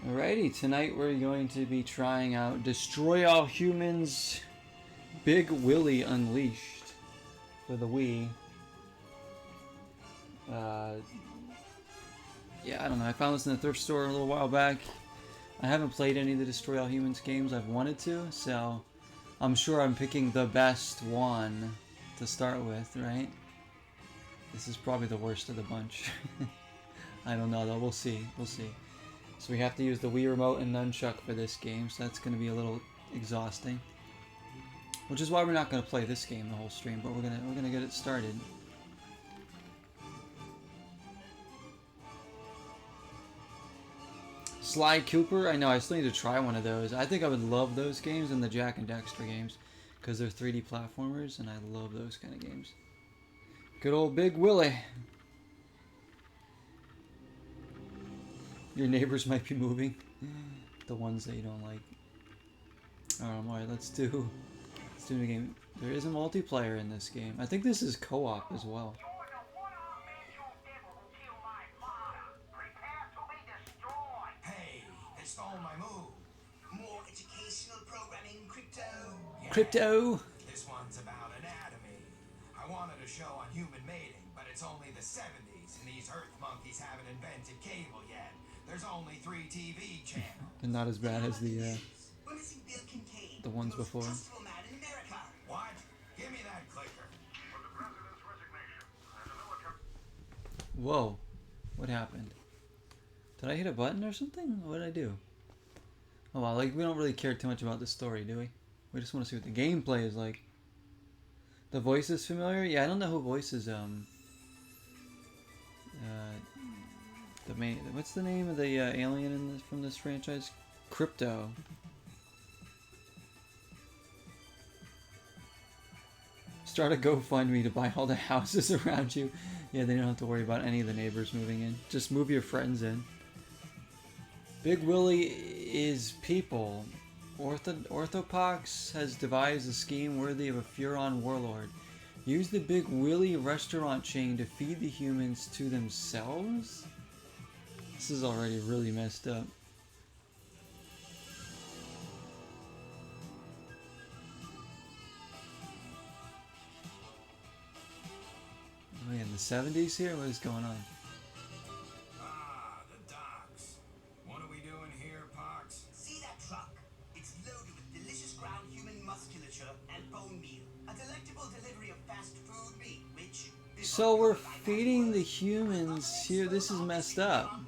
Alrighty, tonight we're going to be trying out Destroy All Humans Big Willy Unleashed for the Wii. Yeah, I don't know. I found this in the thrift store a little while back. I haven't played any of the Destroy All Humans games. I've wanted to, so I'm sure I'm picking the best one to start with, right? This is probably the worst of the bunch. I don't know though. We'll see. We'll see. So we have to use the Wii remote and nunchuck for this game, so that's going to be a little exhausting. Which is why we're not going to play this game the whole stream, but we're gonna get it started. Sly Cooper, I know, I still need to try one of those. I think I would love those games and the Jak and Daxter games, because they're 3D platformers, and I love those kind of games. Good old Big Willy. Your neighbors might be moving. The ones that you don't like. Alright, let's do the game. There is a multiplayer in this game. I think this is co-op as well. Hey, they stole my move. More educational programming, crypto. Yeah. Crypto! This one's about anatomy. I wanted a show on human mating, but it's only the 70s, and these Earth monkeys haven't invented cable yet. There's only 3 TV channels. And not as bad as the ones before. What? Give me that clicker. Whoa. What happened? Did I hit a button or something? What did I do? Oh wow, like we don't really care too much about the story, do we? We just want to see what the gameplay is like. The voice is familiar? Yeah, I don't know who voices the main, what's the name of the alien in this, from this franchise? Crypto. Start a GoFundMe to buy all the houses around you. Yeah, they don't have to worry about any of the neighbors moving in. Just move your friends in. Big Willy is people. Orthopox has devised a scheme worthy of a Furon warlord. Use the Big Willy restaurant chain to feed the humans to themselves? This is already really messed up. Oh yeah, in the 70s here? What is going on? Ah, the docks. What are we doing here, Pox? See that truck? It's loaded with delicious ground human musculature and bone meal. A delectable delivery of fast food meat, which... So we're feeding the humans here. This is messed up.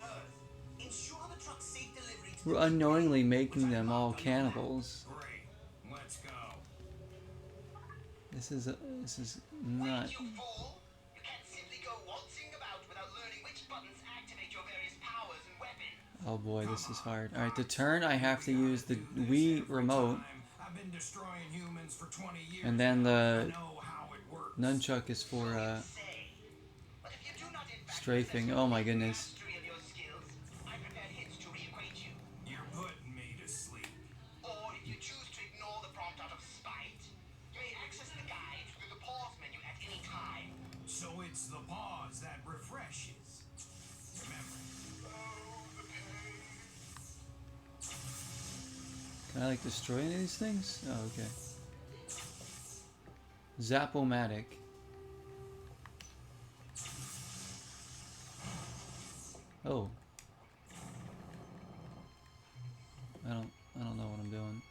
We're unknowingly making them all cannibals. Great. Let's go. This is not... You fool! You can't simply go waltzing about without learning which buttons activate your various powers and weapons. Oh boy, this is hard. Alright, to turn I have to use the Wii remote. I've been destroying humans for 20 years. And then the know how it works. nunchuck is for strafing. Oh my goodness. You're putting me to sleep. Or if you choose to ignore the prompt out of spite, you may access the guide through the pause menu at any time. So it's the pause that refreshes. Remember. Can I like destroy any of these things? Oh, okay. Zap-O-Matic. Oh. I don't know what I'm doing.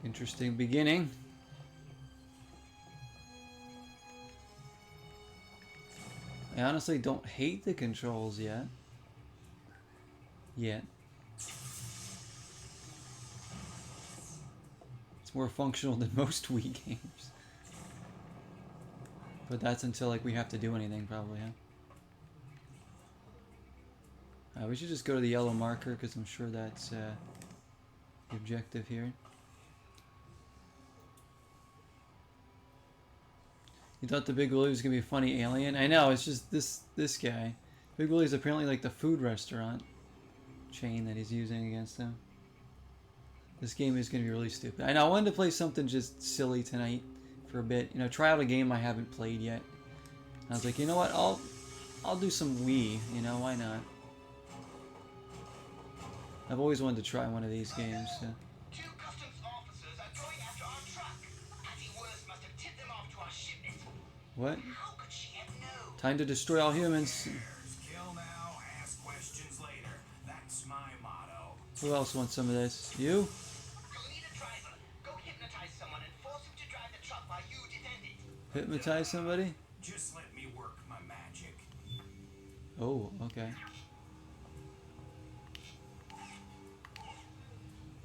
Interesting beginning. I honestly don't hate the controls yet. It's more functional than most Wii games. But that's until like we have to do anything probably, huh? We should just go to the yellow marker because I'm sure that's the objective here. You thought the Big Willy was gonna be a funny alien? I know, it's just this guy. Big Willy is apparently like the food restaurant chain that he's using against him. This game is gonna be really stupid. I know, I wanted to play something just silly tonight for a bit. You know, try out a game I haven't played yet. And I was like, you know what, I'll do some Wii, you know, why not? I've always wanted to try one of these games. So. Two customs officers are going after our truck. Patty Worth must have tipped them off to our shipment. What? How could she have known? Time to destroy all humans. Kill now, ask questions later. That's my motto. Who else wants some of this? You? You'll need a driver. Go hypnotize someone and force him to drive the truck while you defend it. Hypnotize somebody? Just let me work my magic. Oh, okay.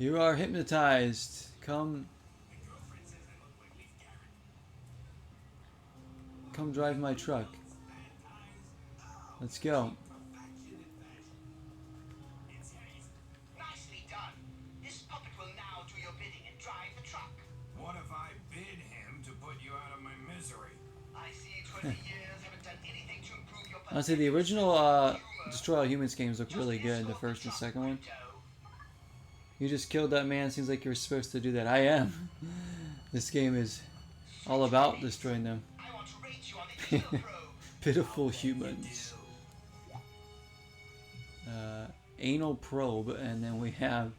You are hypnotized. Come drive my truck. Let's go. Nicely done. This puppet will now do your bidding and drive the truck. What if I bid him to put you out of my misery? I see 20 years haven't done anything to improve your Honestly, the original Destroy All Humans games look really good, the first and second one. You just killed that man, seems like you were supposed to do that. I am. This game is all about destroying them. I want to rate you on the anal probe. Pitiful humans. Anal probe, and then we have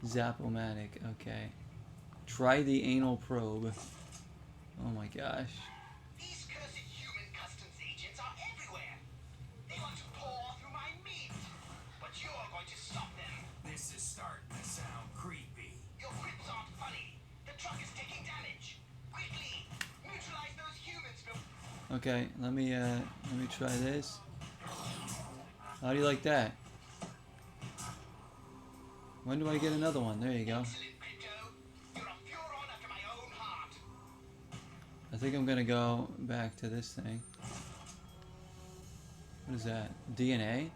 Zap-O-Matic. Okay. Try the anal probe. Oh my gosh. These cursed human customs agents are everywhere. They want to pour through my meat. But you're going to stop them. This is starting to sound creepy. Your quips aren't funny. The truck is taking damage. Quickly, neutralize those humans before... Okay, let me try this. How do you like that? When do I get another one? There you go. Excellent, Crypto. You're a furon after my own heart. I think I'm gonna go back to this thing. What is that? DNA?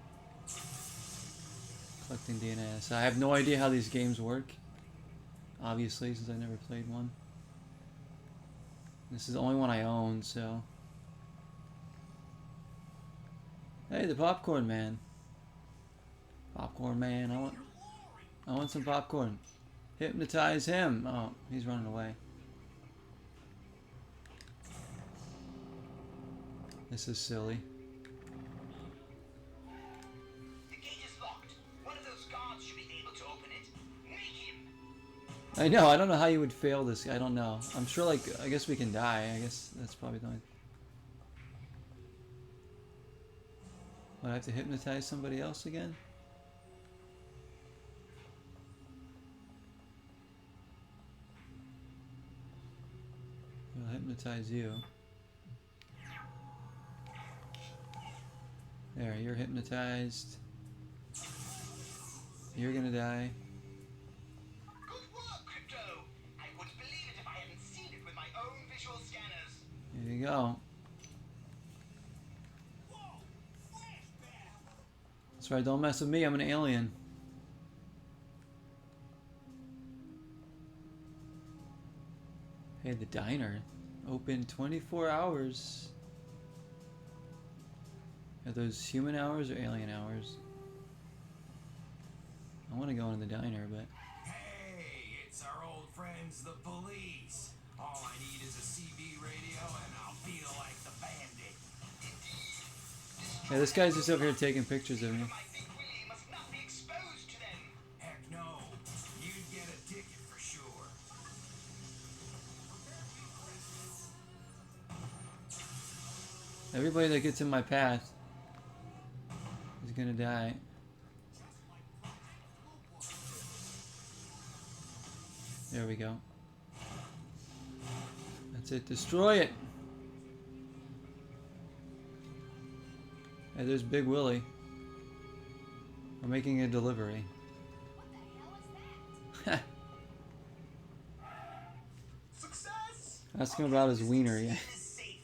Collecting DNA. So I have no idea how these games work. Obviously, since I never played one. This is the only one I own, so. Hey, the popcorn man. Popcorn man, I want some popcorn. Hypnotize him. Oh, he's running away. This is silly. The gate is locked. One of those guards should be able to open it. Make him. I know, I don't know how you would fail this. I don't know. I'm sure, like, I guess we can die. I guess that's probably the only... What, I have to hypnotize somebody else again? I'll hypnotize you. There, you're hypnotized. You're gonna die. Good work, Crypto. I wouldn't believe it if I hadn't seen it with my own visual scanners. There you go. That's right, don't mess with me, I'm an alien. Hey, the diner. Open 24 hours. Are those human hours or alien hours? I want to go into the diner, but... Hey, it's our old friends, the police. All I need is a CB radio and I'll feel like the bandit. Yeah, this guy's just over here taking pictures of me. I think Willy must not be exposed to them. Heck no, you'd get a ticket for sure. Everybody that gets in my path is gonna die. There we go. That's it. Destroy it. Hey, there's Big Willy. We're making a delivery. Success! Ask him about his wiener, yeah. Is safe.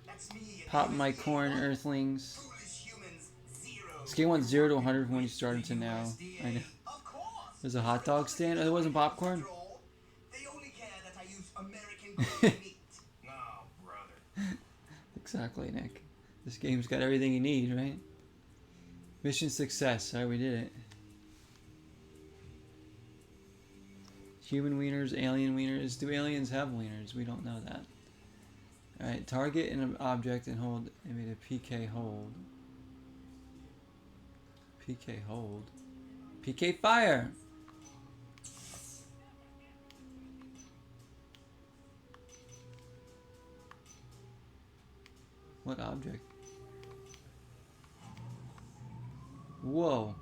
That's me. Pop my corn, earthlings. Foolish humans, zero. This game went 0 to 100 when you started to now. I know. Of course. There's a hot dog stand. Oh, it wasn't popcorn. After all, they only care that I use American meat. No, brother. Exactly, Nick. This game's got everything you need, right? Mission success. Alright, we did it. Human wieners, alien wieners. Do aliens have wieners? We don't know that. Alright, target an object and hold. I made a PK hold. PK hold. PK fire! What object? Whoa.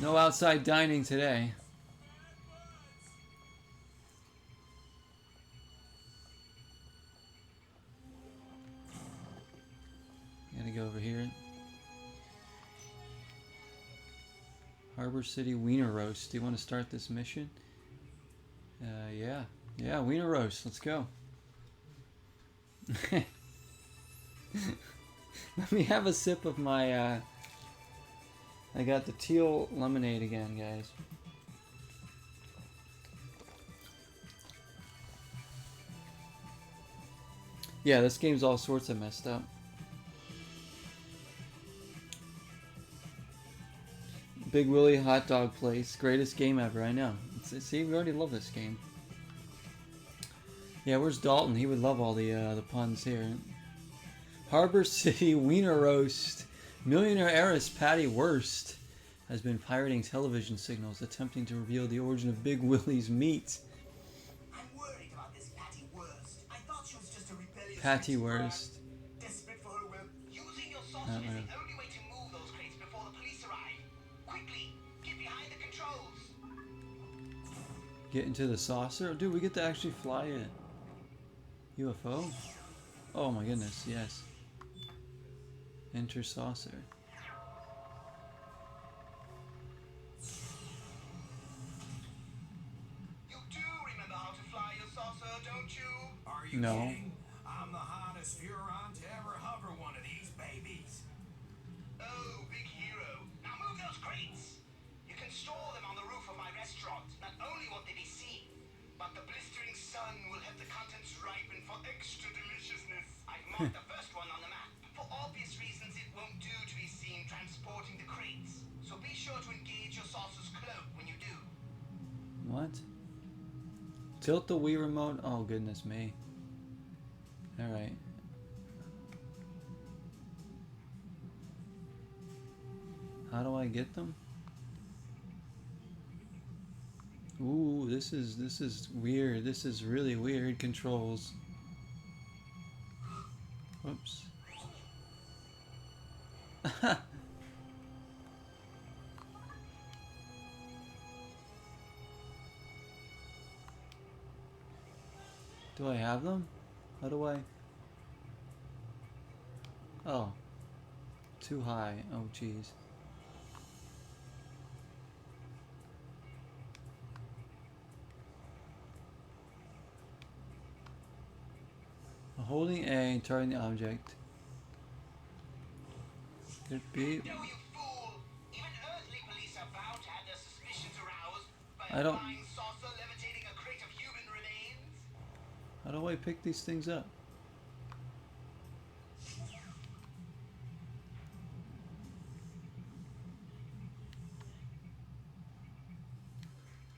No outside dining today. Gotta go over here. Harbor City Wiener Roast. Do you want to start this mission? Yeah. Yeah, Wiener Roast. Let's go. Let me have a sip of my, I got the teal lemonade again, guys. Yeah, this game's all sorts of messed up. Big Willy hot dog place. Greatest game ever, I know. See, we already love this game. Yeah, where's Dalton? He would love all the puns here. Harbor City Wiener Roast. Millionaire heiress Patty Wurst has been pirating television signals, attempting to reveal the origin of Big Willy's meat. I'm worried about this Patty Wurst. I thought she was just a rebellious Patty Wurst. desperate for her will. Using your saucer is the only way to move those crates before the police arrive. Quickly, get behind the controls. Get into the saucer? Dude, we get to actually fly it. UFO? Oh my goodness, yes. Enter saucer. You do remember how to fly your saucer, don't you? Are you No. kidding? I'm the hottest Furon to ever hover one of these babies. Oh, big hero. Now move those crates. You can store them on the roof of my restaurant. Not only won't they be seen, but the blistering sun will have the contents ripen for extra deliciousness. I've marked the first one on the map. For obvious reasons, it won't do to be seen transporting the crates. So be sure to engage your saucer's cloak when you do. What? Tilt the Wii remote? Oh goodness me. Alright. How do I get them? Ooh, this is weird. This is really weird controls. Whoops. Do I have them? How do I? Oh. Too high. Oh, jeez. Holding A and targeting the object. Could be. No, you fool! Even earthly police are bound to have their suspicions aroused by I a don't- flying saucer levitating a crate of human remains. How do I pick these things up?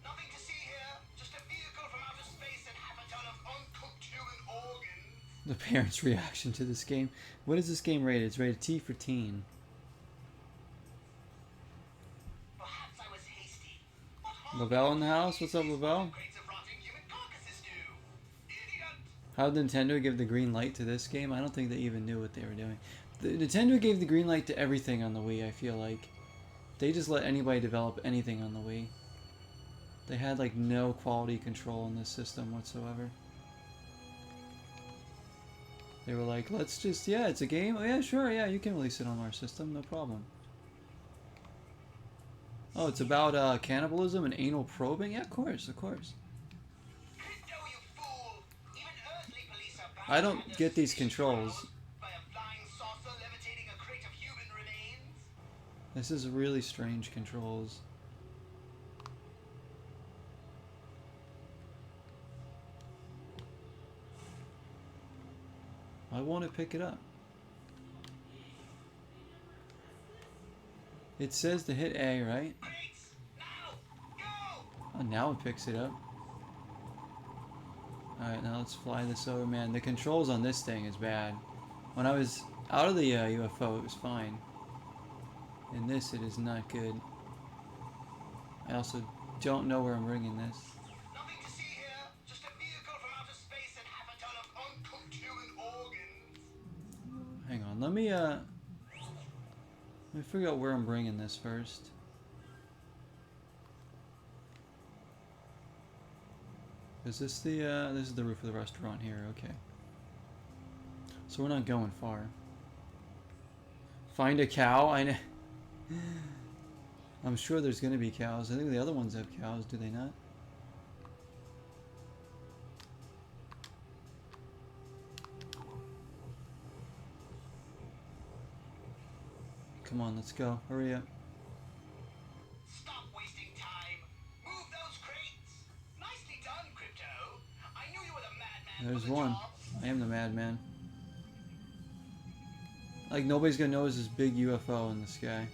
Nothing to see here. Just a vehicle from outer space and half a ton of uncooked human organs. The parents' reaction to this game. What is this game rated? It's rated T for teen. Perhaps I was hasty. What harm Lavelle in the could house? What's up, these Lavelle? crates of rotting human carcasses do? Idiot! How did Nintendo give the green light to this game? I don't think they even knew what they were doing. Nintendo gave the green light to everything on the Wii, I feel like. They just let anybody develop anything on the Wii. They had like no quality control in this system whatsoever. They were like, let's just, yeah, it's a game. Oh yeah, sure, yeah, you can release it on our system, no problem. Oh, it's about cannibalism and anal probing? Yeah, of course, of course. No, you fool! Even earthly police are bound I to don't have their get these suspicions controls. aroused by a flying saucer levitating a crate of human remains. This is really strange controls. Why won't it pick it up? It says to hit A, right? Crates! Now! Go! Oh, now it picks it up. Alright, now let's fly this over. Man, the controls on this thing is bad. When I was out of the UFO, it was fine. In this, it is not good. I also don't know where I'm bringing this. Nothing to see here. Just a vehicle from outer space and half a ton of uncooked human organs. Hang on, let me figure out where I'm bringing this first. Is this the this is the roof of the restaurant here? Okay. So we're not going far. Find a cow. I'm sure there's gonna be cows. I think the other ones have cows. Do they not? Come on, let's go. Hurry up. Stop wasting time. Move those crates. Nicely done, Crypto. I knew you were the madman. There's for the one. job. I am the madman. Like, nobody's gonna notice this big UFO in the sky.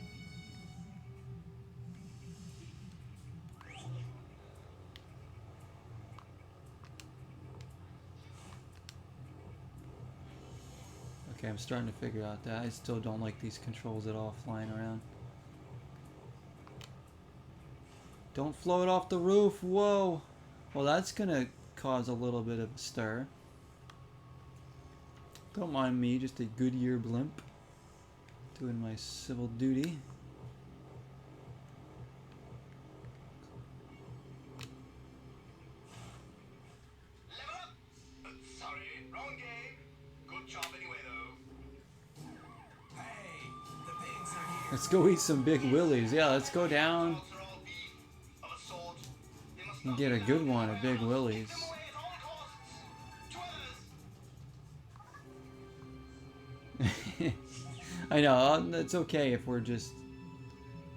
Okay, I'm starting to figure out that. I still don't like these controls at all flying around. Don't float off the roof. Whoa. Well, that's gonna cause a little bit of a stir. Don't mind me, just a Goodyear blimp. Doing my civil duty. Level up. Sorry, wrong game. Good job anyway, though. Hey, the pigs are here. Let's go eat some Big Willies. Yeah, let's go down Results are all beef of a sort. They must and not get a be good found one of Big anywhere else. Willies. Take them away at all costs. To others. I know, it's okay if we're just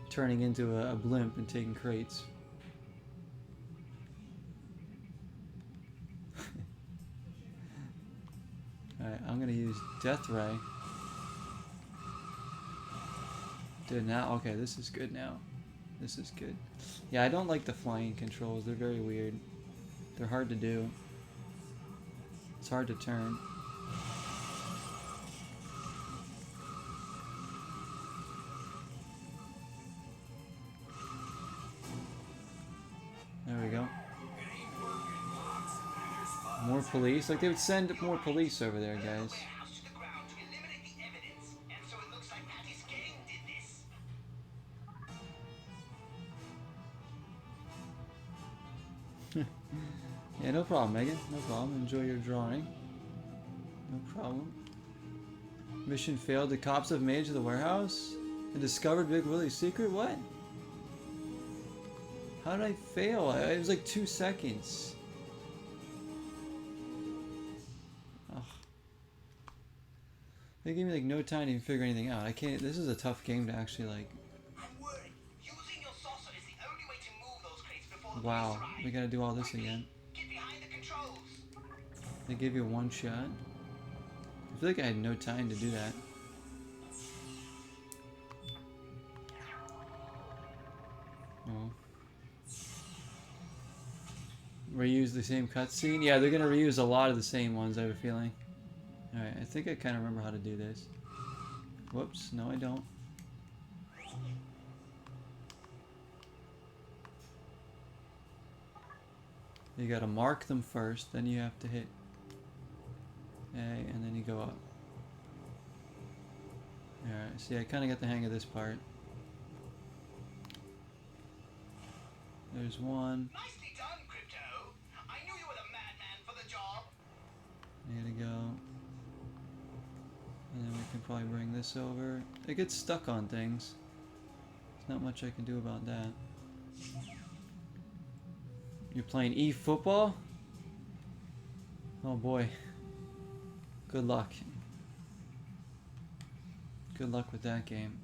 turning into a blimp and taking crates. Alright, I'm gonna use Death Ray. Did now? Okay, this is good now. This is good. Yeah, I don't like the flying controls. They're very weird. They're hard to do. It's hard to turn. There we go. It ain't working, Fox. There's fun. More police? Like, they would send more police over there, guys. Warehouse to the ground to eliminate the evidence, and so it looks like Patty's gang did this. Yeah, no problem, Megan. No problem. Enjoy your drawing. No problem. Mission failed. The cops have made it to the warehouse and discovered Big Willie's secret? What? How did I fail? It was like 2 seconds. Ugh. They gave me like no time to even figure anything out. I can't. This is a tough game to actually like. I'm worried. Using your saucer is the only way to move those crates before the Wow, police arrive. we gotta do all this again. Get behind the controls. They give you one shot. I feel like I had no time to do that. Oh. Reuse the same cutscene? Yeah, they're gonna reuse a lot of the same ones, I have a feeling. Alright, I think I kind of remember how to do this. Whoops, no I don't. You gotta mark them first, then you have to hit A, and then you go up. Alright, see, I kind of got the hang of this part. There's one. Nicely done, Crypto. I knew you were the madman for the job. There to go. And then we can probably bring this over. It gets stuck on things. There's not much I can do about that. You're playing eFootball? Oh boy. Good luck. Good luck with that game.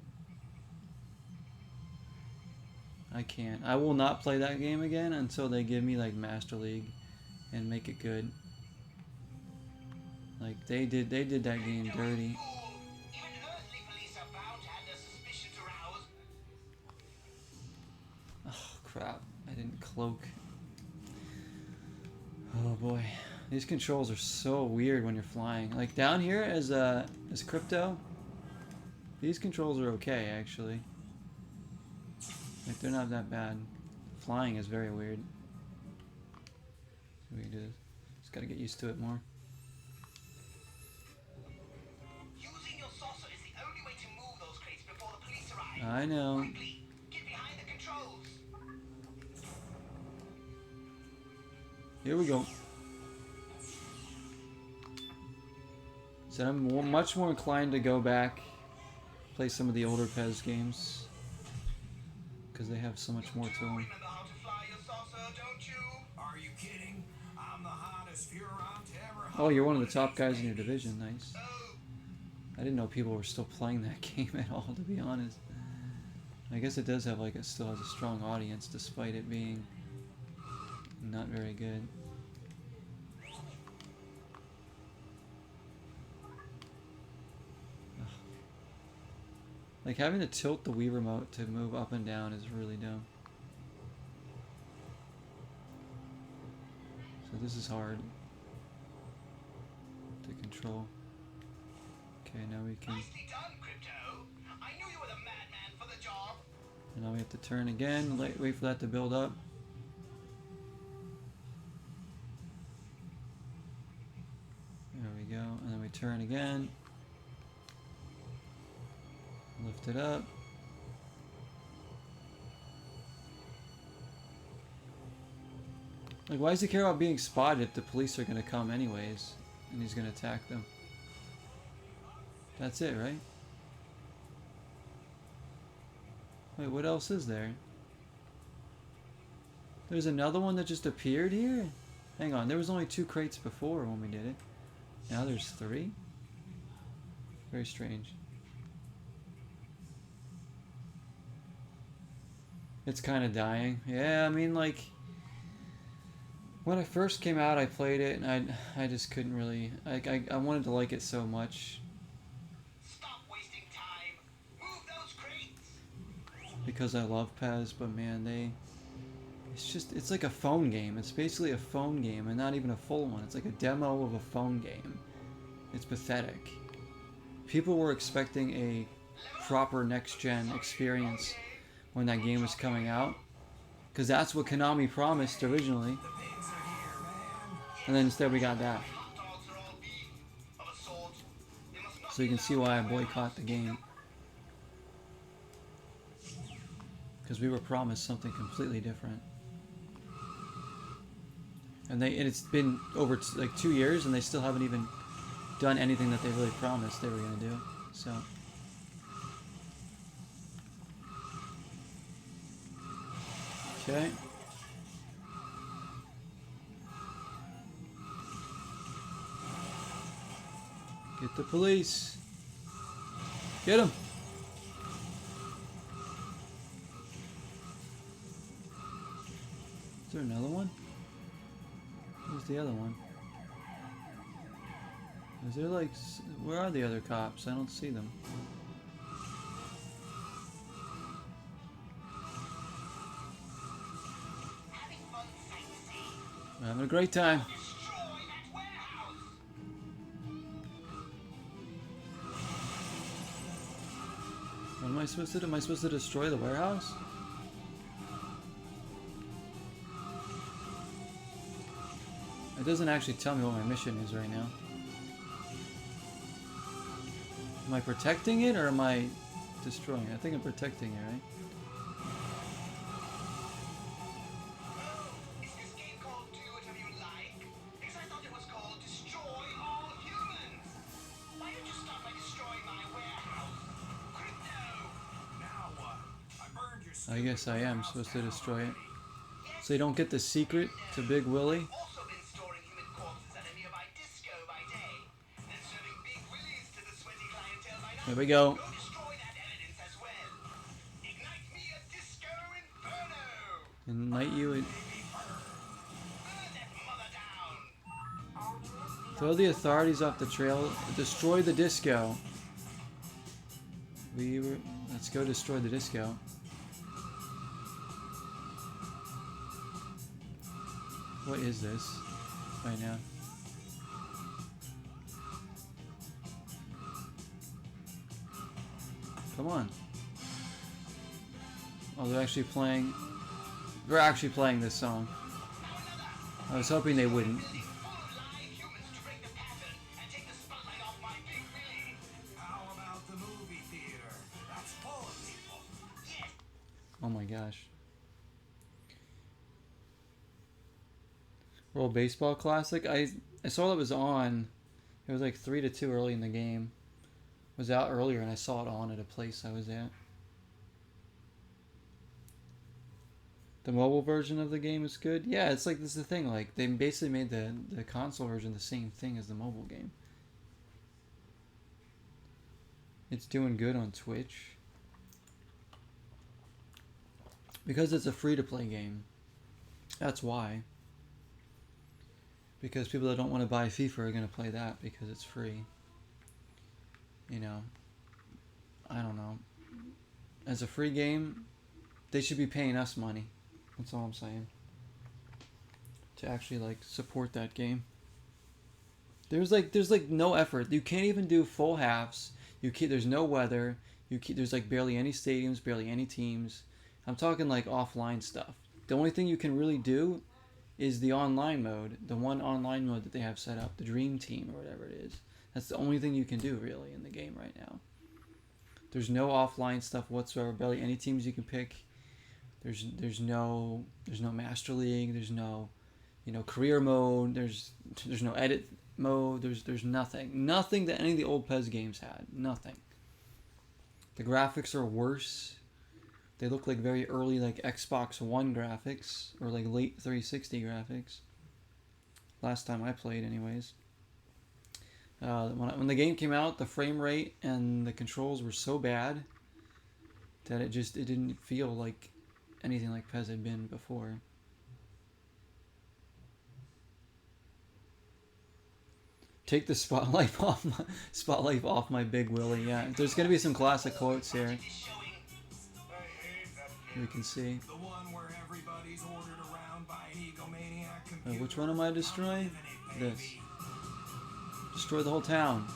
I can't. I will not play that game again until they give me like Master League and make it good. Like they did that game dirty. Fool. Even earthly police are bound to have their suspicions aroused. Oh crap. I didn't cloak. Oh boy. These controls are so weird when you're flying. Like down here as Crypto, these controls are okay actually. Like, they're not that bad. Flying is very weird. So we can do this. Just gotta get used to it more. Using your saucer is the only way to move those crates before the police arrive. I know. Quickly, get behind the controls. Here we go. So I'm much more inclined to go back, play some of the older PES games, because they have so much more to them. Remember how to fly your saucer, don't you? Are you kidding? I'm the hottest Fuhrer to ever. Oh, you're one of the top guys in your division. Nice. Oh, I didn't know people were still playing that game at all, to be honest. I guess it does have like it still has a strong audience despite it being not very good. Ugh. Like having to tilt the Wii remote to move up and down is really dumb. So this is hard to control. Okay, now we can. nicely done, Crypto. I knew you were the madman for the job. And now we have to turn again. Wait for that to build up. There we go. And then we turn again. Lift it up. Like, why does he care about being spotted if the police are going to come anyways? And he's going to attack them. That's it, right? Wait, what else is there? There's another one that just appeared here? Hang on, there was only 2 crates before when we did it. Now there's 3? Very strange. It's kind of dying. Yeah, I mean, like, when I first came out, I played it, and I just couldn't really... I wanted to like it so much. Stop wasting time. Move those crates. Because I love PES, but man, it's like a phone game. It's basically a phone game, and not even a full one. It's like a demo of a phone game. It's pathetic. People were expecting a proper next-gen experience when that game was coming out, because that's what Konami promised originally. The pigs are here, man. And then instead we got that. Hot dogs are all beef of a sort. They must not So you can see why I boycott the game. Because we were promised something completely different. And it's been over like 2 years, and they still haven't even done anything that they really promised they were going to do. So okay. Get the police. Get them. Is there another one? Where's the other one? Is there like... Where are the other cops? I don't see them. having fun sightseeing. We're having a great time. Destroy that warehouse. What am I supposed to do? Am I supposed to destroy the warehouse? It doesn't actually tell me what my mission is right now. Am I protecting it or am I destroying it? I think I'm protecting it, right? Is this game called Do Whatever You Like? Because I thought it was called Destroy All Humans. Why don't you start by destroying my warehouse? Crypto! Now what? I burned your I guess I am warehouse supposed to down destroy it. Yes, So you don't get the secret to Big Willy? I've also been storing human corpses at a nearby disco by day and serving big willies to the sweaty clientele by night. Here we go. Go destroy that evidence as well. Ignite me a disco inferno! Ignite you and Burn that mother down! throw the authorities off the trail. Destroy the disco. Let's go destroy the disco. What is this right now? Come on. Oh, they're actually playing. They're actually playing this song. I was hoping they wouldn't. Full of live humans to break the pattern and take the spotlight off my big Willy. How about the movie theater? That's full of people. Yes. Oh my gosh. World Baseball Classic. I saw it was on. It was like 3-2 early in the game. It was out earlier and I saw it on at a place I was at. The mobile version of the game is good. Yeah, it's like, this is the thing. Like, they basically made the console version the same thing as the mobile game. It's doing good on Twitch. Because it's a free-to-play game. That's why. Because people that don't want to buy FIFA are going to play that because it's free. You know. I don't know. As a free game, they should be paying us money. That's all I'm saying. To actually like support that game. There's like no effort. You can't even do full halves. There's no weather. There's like barely any stadiums, barely any teams. I'm talking like offline stuff. The only thing you can really do is the online mode, the one online mode that they have set up, the Dream Team or whatever it is. That's the only thing you can do really in the game right now. There's no offline stuff whatsoever. Barely any teams you can pick. There's no Master League. There's no, career mode. There's no edit mode. There's nothing that any of the old PES games had. Nothing. The graphics are worse. They look like very early like Xbox One graphics or like late 360 graphics. Last time I played, anyways. When the game came out, the frame rate and the controls were so bad that it didn't feel like anything like PES had been before. Take the spotlight off my big Willy. Yeah, there's gonna be some classic quotes here. We can see. The one where everybody's ordered around by an egomaniac computer. Which one am I destroying? This. Destroy the whole town.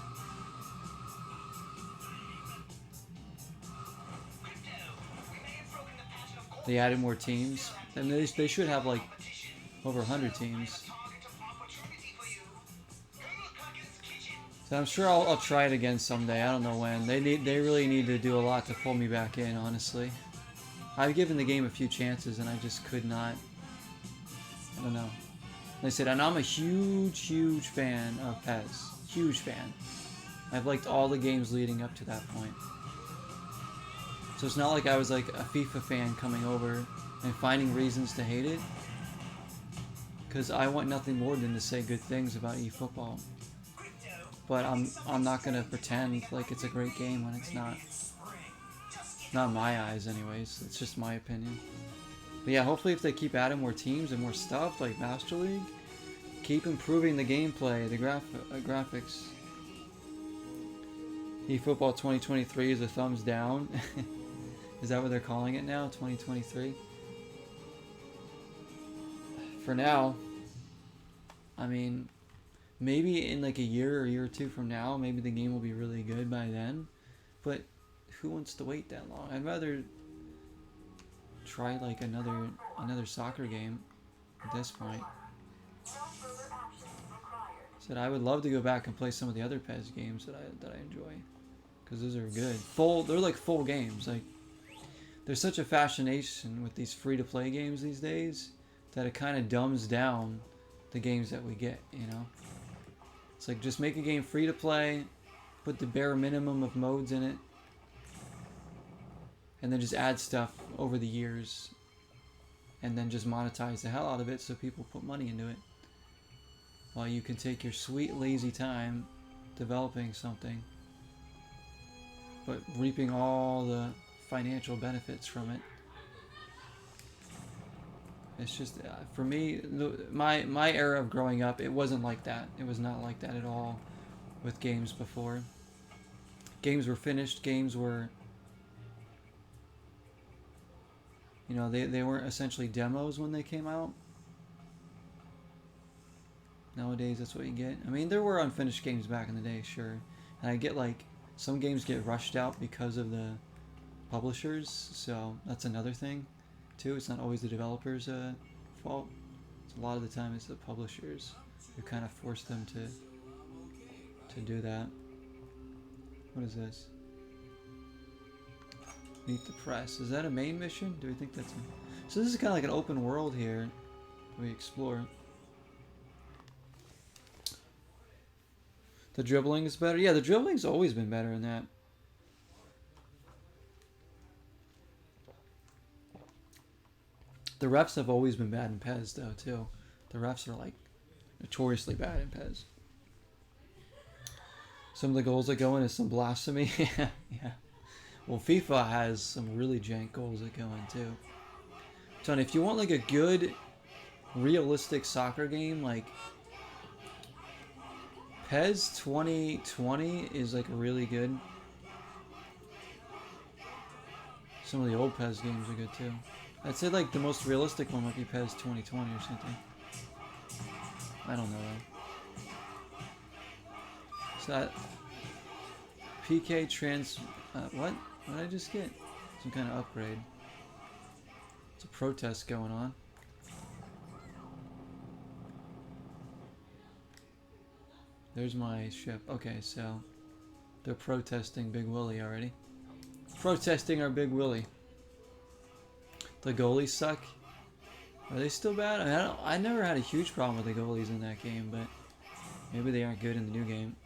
They added more teams. And they should have like over 100 teams. So I'm sure I'll try it again someday. I don't know when. They really need to do a lot to pull me back in, honestly. I've given the game a few chances and I just could not. I don't know. Like I said, and I'm a huge fan of PES. Huge fan. I've liked all the games leading up to that point. So it's not like I was like a FIFA fan coming over and finding reasons to hate it. Because I want nothing more than to say good things about eFootball. But I'm not gonna pretend like it's a great game when it's not. Not in my eyes, anyways. It's just my opinion. But yeah, hopefully if they keep adding more teams and more stuff like Master League, keep improving the gameplay, the graphics. eFootball 2023 is a thumbs down. Is that what they're calling it now? 2023? For now, I mean, maybe in like a year or two from now, maybe the game will be really good by then. But who wants to wait that long? I'd rather try like another soccer game at this point. Said I would love to go back and play some of the other PES games that I enjoy, because those are good. They're like full games. Like, there's such a fascination with these free-to-play games these days that it kind of dumbs down the games that we get, you know? It's like, just make a game free-to-play, put the bare minimum of modes in it, and then just add stuff over the years, and then just monetize the hell out of it so people put money into it. While you can take your sweet, lazy time developing something, but reaping all the financial benefits from it. It's just, for me, my era of growing up, it wasn't like that. It was not like that at all with games before. Games were finished, games were, you know, they weren't essentially demos when they came out. Nowadays, that's what you get. I mean, there were unfinished games back in the day, sure. And I get, like, some games get rushed out because of the publishers, so that's another thing too. It's not always the developers' fault. It's a lot of the time it's the publishers who kind of force them to do that. What is this? Meet the press. Is that a main mission? Do we think that's a... So this is kind of like an open world here. We explore. The dribbling is better. Yeah, the dribbling's always been better in that. The refs have always been bad in PES though too. The refs are like notoriously bad in PES. Some of the goals that go in is some blasphemy. Yeah. Well, FIFA has some really jank goals that go in too. Tony, if you want like a good, realistic soccer game, like PES 2020 is like really good. Some of the old PES games are good too. I'd say like the most realistic one might be PES 2020 or something. I don't know though. So that PK trans... what? What did I just get? Some kind of upgrade. It's a protest going on. There's my ship. Okay, so they're protesting Big Willy already. Protesting our Big Willy. The goalies suck. Are they still bad? I never had a huge problem with the goalies in that game, but maybe they aren't good in the new game.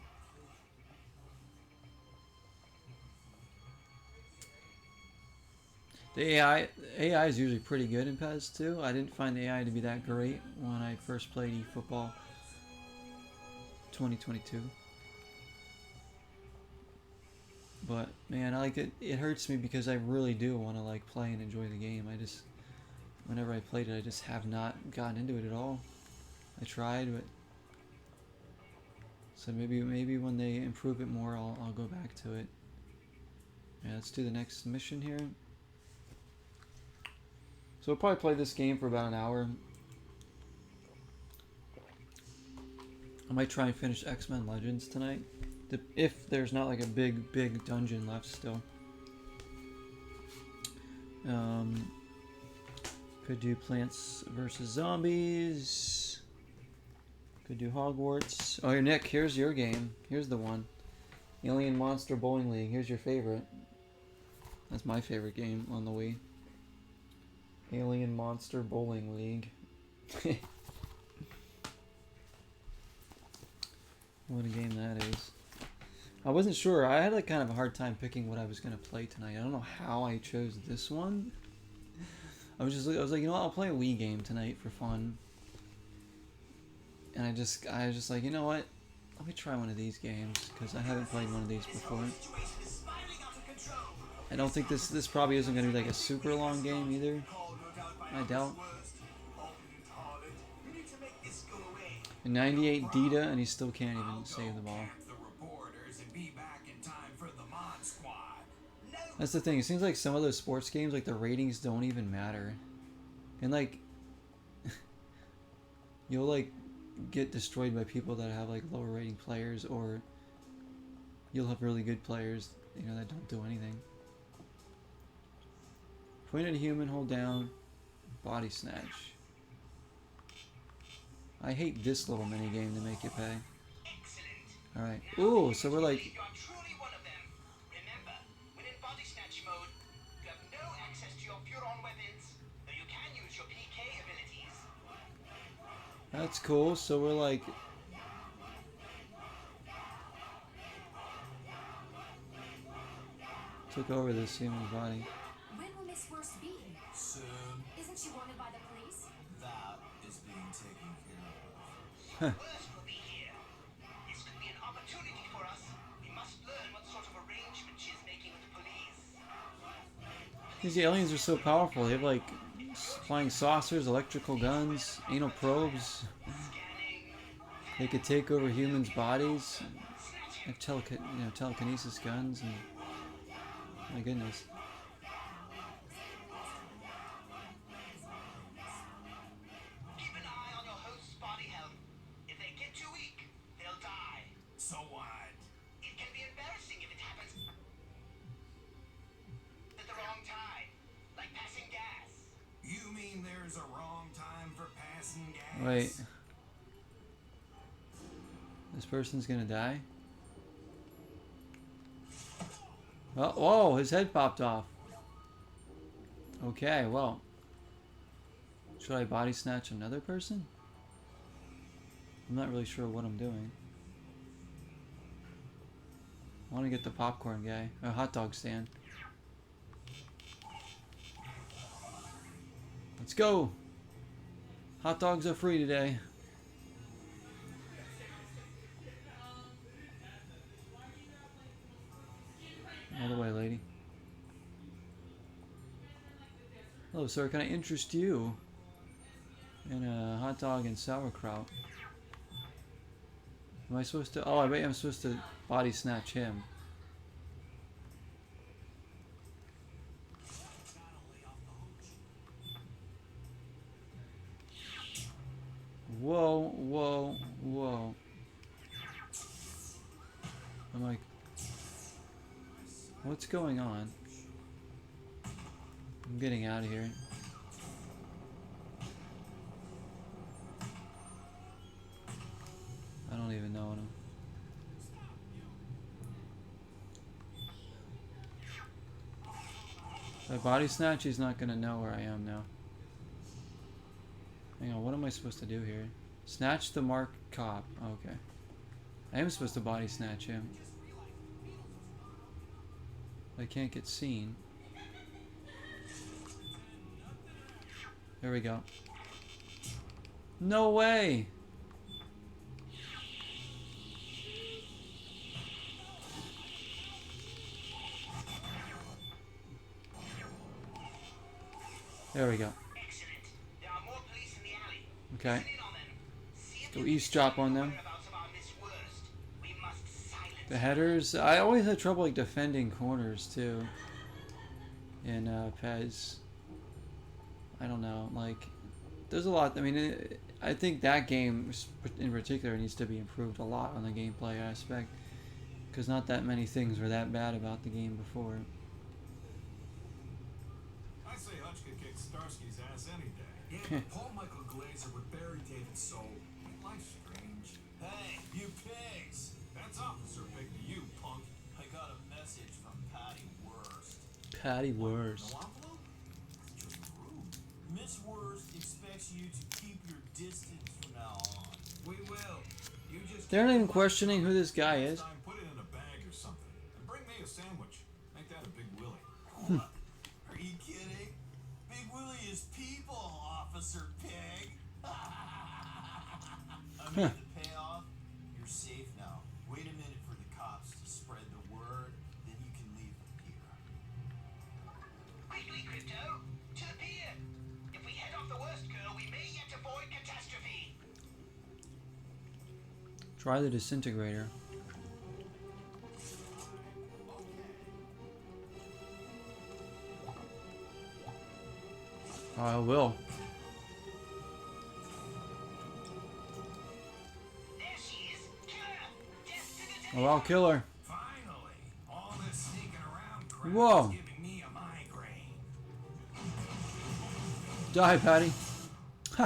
The AI is usually pretty good in PES too. I didn't find the AI to be that great when I first played eFootball 2022. But man, I like it. It hurts me because I really do want to like play and enjoy the game. I just, whenever I played it, I just have not gotten into it at all. I tried, but so maybe when they improve it more, I'll go back to it. Yeah, let's do the next mission here. So we'll probably play this game for about an hour. I might try and finish X-Men Legends tonight, if there's not like a big dungeon left still. Could do Plants vs. Zombies. Could do Hogwarts. Oh, Nick, here's your game. Here's the one. Alien Monster Bowling League. Here's your favorite. That's my favorite game on the Wii. Alien Monster Bowling League. What a game that is. I wasn't sure. I had like kind of a hard time picking what I was going to play tonight. I don't know how I chose this one. I was like, you know what, I'll play a Wii game tonight for fun. And I was just like, you know what? Let me try one of these games because I haven't played one of these before. I don't think this probably isn't going to be like a super long game either. I doubt. And 98 Dita, and he still can't even save the ball. That's the thing. It seems like some of those sports games, like the ratings don't even matter, and like you'll like get destroyed by people that have like lower rating players, or you'll have really good players, you know, that don't do anything. Point at a human, hold down, body snatch. I hate this little mini game to make you pay. Alright. Ooh, so we're like... That's cool, so we're like... Took over this human's body. When will Miss Worst be? Soon. Isn't she wanted by the police? That is being taken care of. Worst will be here. This could be an opportunity for us. We must learn what sort of arrangement she is making with the police. These aliens are so powerful. They have like flying saucers, electrical guns, anal probes. They could take over humans' bodies. They have telekinesis guns, and my goodness. Keep an eye on your host's body health. If they get too weak, they'll die. So what? It can be embarrassing if it happens that the Wait. This person's gonna die? Oh, whoa, his head popped off. Okay, well. Should I body snatch another person? I'm not really sure what I'm doing. I want to get the popcorn guy. A hot dog stand. Let's go! Hot dogs are free today. All the way, lady. Hello, sir. Can I interest you in a hot dog and sauerkraut? Am I supposed to... Oh, I bet I'm supposed to body snatch him. Whoa, whoa, whoa. I'm like... What's going on? I'm getting out of here. I don't even know him. If I body snatch, he's not gonna know where I am now. Hang on, what am I supposed to do here? Snatch the marked cop. Okay. I am supposed to body snatch him. I can't get seen. There we go. No way! There we go. Excellent. There are more police in the alley. Okay. Listen in on them. See if Go they can eavesdrop on them. whereabouts of our Miss Worst. We must silence The headers. I always had trouble like defending corners too. In Pez. I don't know. Like, there's a lot. I mean, I think that game in particular needs to be improved a lot on the gameplay aspect, because not that many things were that bad about the game before. I say Hutch could kick Starsky's ass any day. Yeah, but Paul Michael Glazer would bury David's soul. Life's strange. Hey, you pigs! That's Officer Pig to you, punk. I got a message from Patty Worst. Patty Worst. No envelope? That's just rude. Miss Worst expects you to keep your distance from now on. We will. You just They're not even questioning who this guy is. Next time, put it in a bag or something. And bring me a sandwich. Make that a Big Willy. What? Are you kidding? Big Willy is people, Officer Pig. I mean, the payoff, you're safe now. Wait a minute for the cops to spread the word, then you can leave the pier. quickly, Crypto. To the pier. If we head off the Worst girl, we may yet avoid catastrophe. Try the disintegrator. I will. There she is. Kill her. Death to the Oh, I'll kill her. finally. All this sneaking around crap Whoa. is giving me a migraine. Die, Patty. Ha!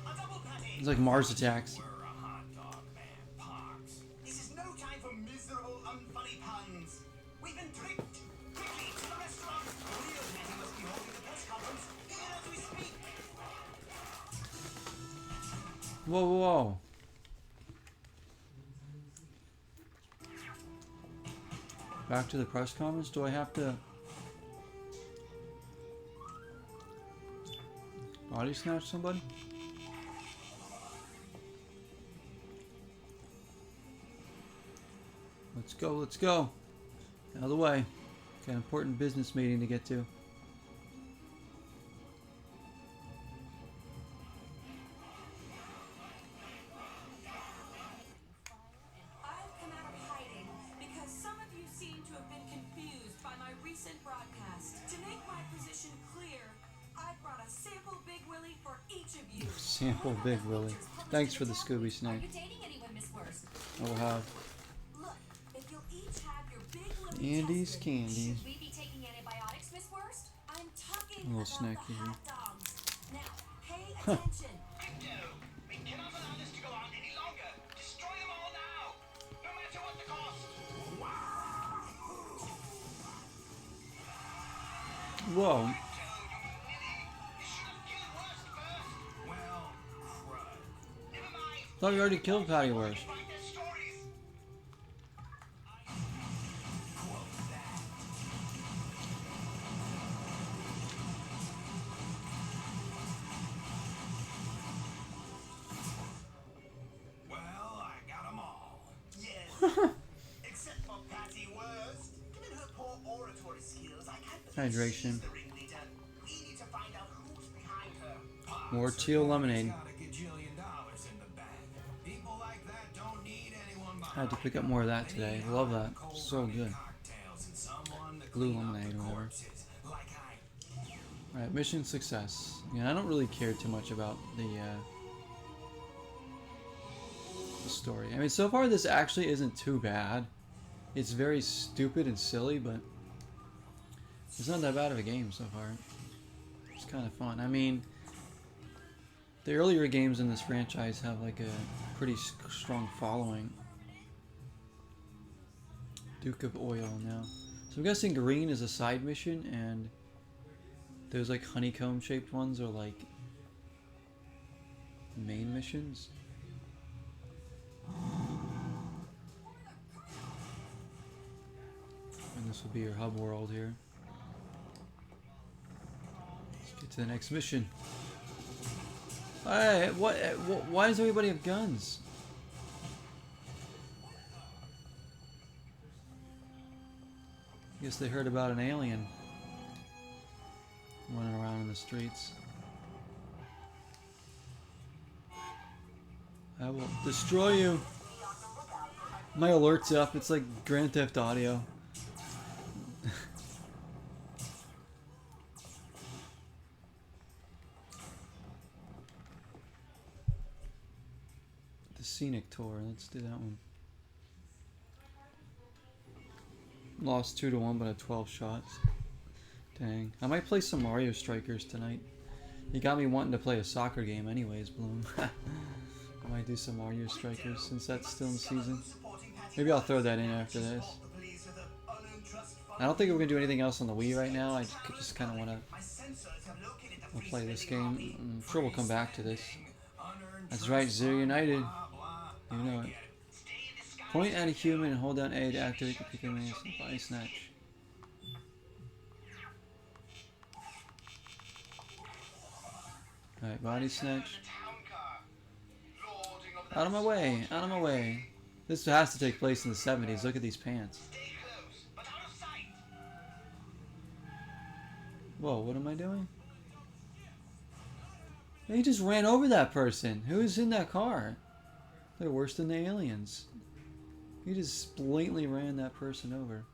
A double patty. It's like Mars attacks. We're a hot dog man, Pox. This is no time for miserable, unfunny puns. We've been tricked. Quickly, to the restaurant. The real Patty must be holding the press conference even as we speak. Whoa, whoa, whoa. Back to the press conference? Do I have to body snatch somebody? Let's go, let's go. Out of the way. Got an important business meeting to get to. I've come out of hiding because some of you seem to have been confused by my recent broadcast. To make my position clear, I brought a sample Big Willy for each of you. Sample Big Willy. Thanks for the Scooby Are Snake. you dating anyone, Miss Worst? I will have Look, if you'll each have your Big Willy Andy's tested, candy. should we be taking antibiotics, Miss Worst? I'm talking A little about snacky the here. hot dogs. Now, pay attention. Crypto, Whoa. You should have killed Worst first. Well, crud. Never mind. Thought we already killed Patty Worst. Write their stories. Quote that. Well, I got 'em all. Yes. Except for Patty Worst. Given her poor oratory skills, I can't believe Hydration. she's the ringleader. We need to find out who's behind her. More teal lemonade. Got $1 gajillion in the bank. People like that don't need anyone behind. I had to pick up more of that today. Love that. So good. Cocktails and someone to Blue clean up lemonade the or whatever. corpses, like I. Alright, mission success. Yeah, I don't really care too much about the story. I mean, so far this actually isn't too bad. It's very stupid and silly, but it's not that bad of a game so far. It's kind of fun. I mean, the earlier games in this franchise have like a pretty strong following. Duke of Oil now. So I'm guessing green is a side mission, and those like honeycomb shaped ones are like main missions. And this will be your hub world here. Let's get to the next mission. Hey, what? Why does everybody have guns? I guess they heard about an alien running around in the streets. I will destroy you. My alert's up. It's like Grand Theft Audio. The scenic tour. Let's do that one. Lost 2-1, but had 12 shots. Dang. I might play some Mario Strikers tonight. You got me wanting to play a soccer game anyways, Bloom. I might do some Mario Strikers since that's still in season. Maybe I'll throw that in after this. I don't think we're going to do anything else on the Wii right now. I just kind of want to play this game. I'm sure we'll come back to this. That's right, Zero United. You know it. Point at a human and hold down A to activate the Pikachu body snatch. Alright, body snatch. Out of my way, out of my way. This has to take place in the 70s. Look at these pants. Whoa, what am I doing? He just ran over that person. Who's in that car? They're worse than the aliens. He just blatantly ran that person over.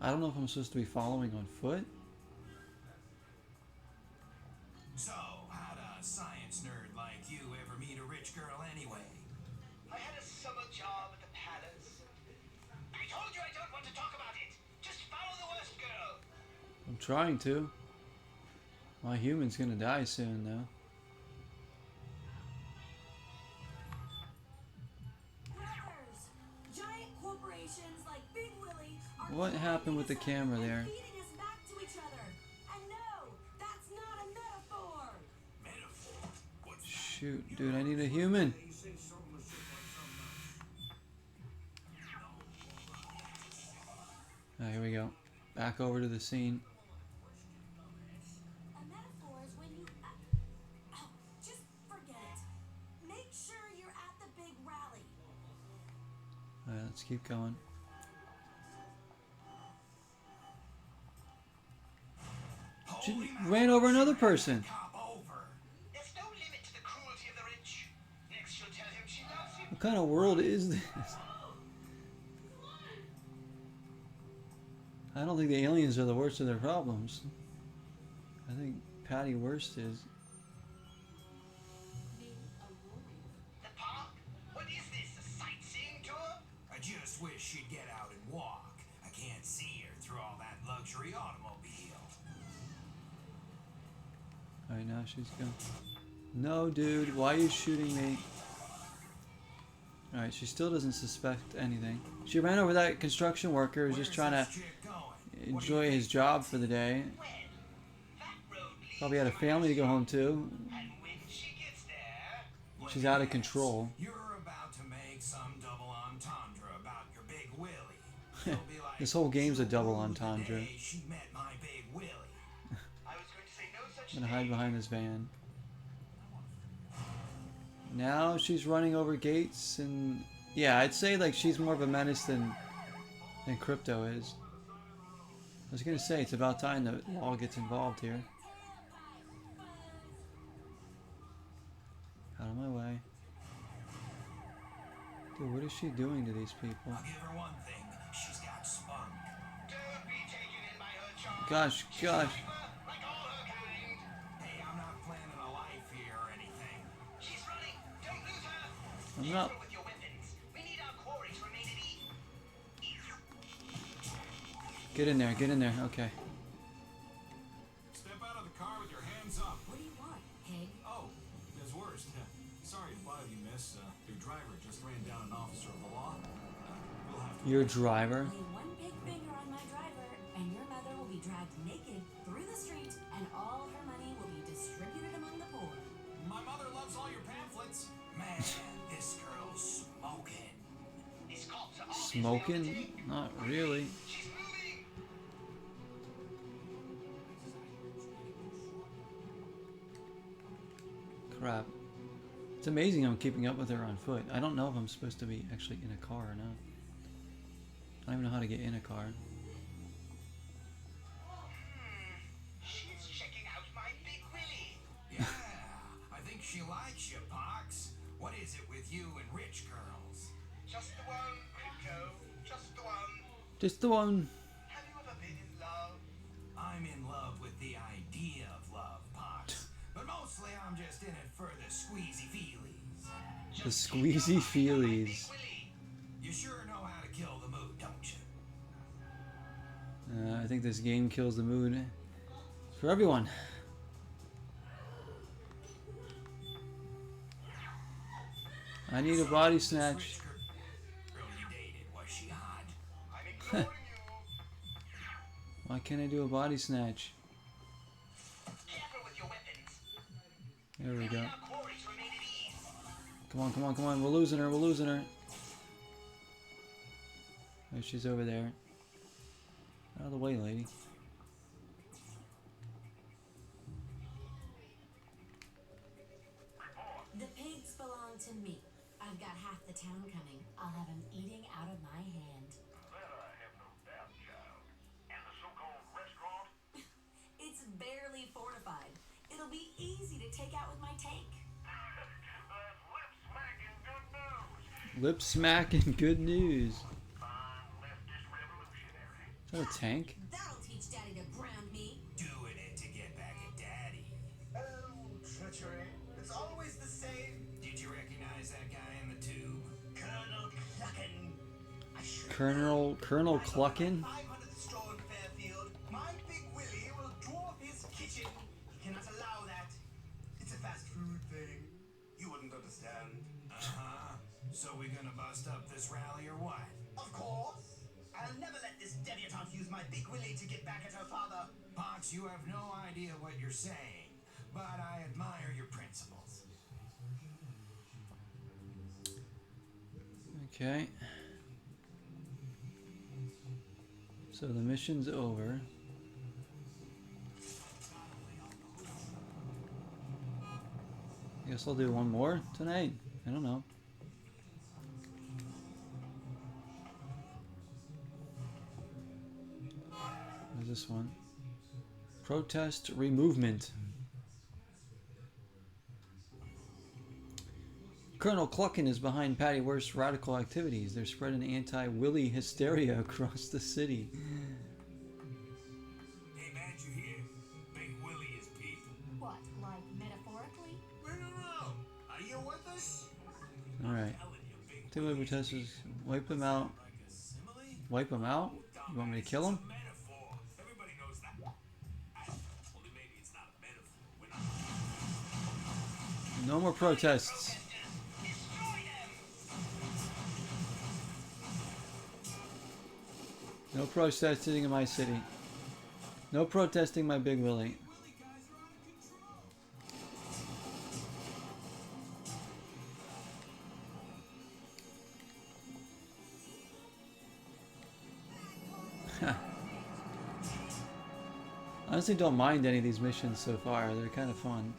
I don't know if I'm supposed to be following on foot. So, how'd a science nerd like you ever meet a rich girl anyway? I had a summer job at the palace. I told you I don't want to talk about it. Just follow the Worst girl. I'm trying to. My human's gonna die soon, though. Brothers, giant corporations like Big Willy are What happened with the camera and there? feeding us back to each other. And no, that's not a metaphor. Metaphor. What's Shoot, dude, I need a human. Alright, here we go. Back over to the scene. A metaphor is when you... oh, just forget it. Make sure you're at the big rally. Alright, let's keep going. She ran over another person. cop over? There's no limit to the cruelty of the rich. Next she'll tell him she loves him. What kind of world is this? I don't think the aliens are the worst of their problems. I think Patty Worst is. The park? What is this, a sightseeing tour? I just wish she'd get out and walk. I can't see her through all that luxury automobile. Alright, now she's gone. No, dude, why are you shooting me? Alright, she still doesn't suspect anything. She ran over that construction worker who's just trying to... Chick going? enjoy his job for the day. Well, that road leads Probably had a to my family to go home restaurant, to. and when she gets there, She's out of control. You're about to make some double entendre about your big Willy. You'll be like, This whole game's a double "She ruled the entendre. day she met my big Willy." I was going to say no such I'm gonna hide thing. behind this van. Now she's running over gates, and yeah, I'd say like she's more of a menace than Crypto is. I was gonna say it's about time that law gets involved here. Out of my way. Dude, what is she doing to these people? I'll give her one thing. She's got spunk. Don't be taken in by her charm. Gosh, She's gosh. hyper, like all her kind. Hey, I'm not planning a life here or anything. She's running. Don't lose her. I'm Use not. her with your weapons. We need our quarry to remain at ease. Get in there, get in there. Okay. Step out of the car with your hands up. What do you want, pig? Oh, there's worse. Sorry to bother you, miss. Your driver just ran down an officer of the law. We'll have to. Your driver. Lay one big finger on my driver, and your mother will be dragged naked through the street, and all her money will be distributed among the poor. My mother loves all your pamphlets. Man, this girl's smoking. These cops are obviously on the Smoking? take. Not really. She's moving. Crap. It's amazing I'm keeping up with her on foot. I don't know if I'm supposed to be actually in a car or not. I don't even know how to get in a car. She's checking out my big Willy. Yeah, I think she likes you, Pox. What is it with you and rich girls? Just the one, Crypto. Just the one. Just the one. Have you ever been in love? I'm in love with the idea of love, Pox. But mostly I'm just in it for the squeezy feelies. The squeezy feelies. You sure know how to kill the mood, don't you? I think this game kills the mood for everyone. I need a body snatch. Rich girl you dated, was she hot? I'm ignoring you. Why can't I do a body snatch? Careful with your weapons. There we go. Our quarry to remain at ease. Come on, come on, come on. We're losing her. We're losing her. Oh, she's over there. Out of the way, lady. The pigs belong to me. I've got half the town coming. I'll have them eating out of my hand. That I have no doubt, child. And the so-called restaurant? It's barely fortified. It'll be easy to take out with my tank. That's lip-smacking good news. Lip smack and good news. Fine leftist revolutionary. Is that a tank? That'll teach Daddy to ground me. Doing it to get back at Daddy. Oh, treachery. It's always the same. Did you recognize that guy in the tube? Colonel Cluckin. I should Colonel Cluckin? 500th store in Fairfield. My big Willy will dwarf his kitchen. He cannot allow that. It's a fast food thing. You wouldn't understand. Uh-huh. So we gonna bust up this rally or what? Of course. I'll never let this debutante use my big Willy to get back at her father. Pox, you have no idea what you're saying, but I admire your principles. Okay. So the mission's over. I guess I'll do one more tonight. I don't know. Where's this one? Protest removement. Colonel Cluckin is behind Patty Worth's radical activities. They're spreading anti-Willy hysteria across the city. Hey, man, you hear? Big Willy is people. What, like metaphorically? No. Are you with us? Alright. Telling you, big Two labor testers. Wipe them out. like a simile? Wipe them out? You want me to kill them? It's a metaphor. Everybody knows that. Only maybe it's not a metaphor. We're not. No more protests. No protesting in my city. No protesting my Big Willy. Honestly, don't mind any of these missions so far. They're kind of fun.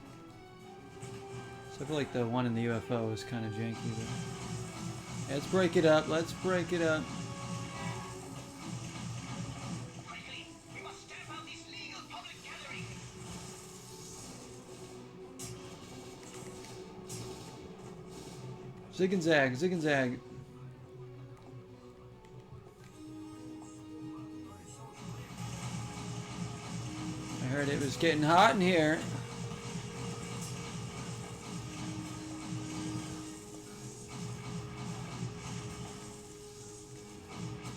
So I feel like the one in the UFO is kind of janky. But let's break it up. Let's break it up. Quickly, we must stamp out this legal public gathering. Zig and zag, zig and zag. I heard it was getting hot in here.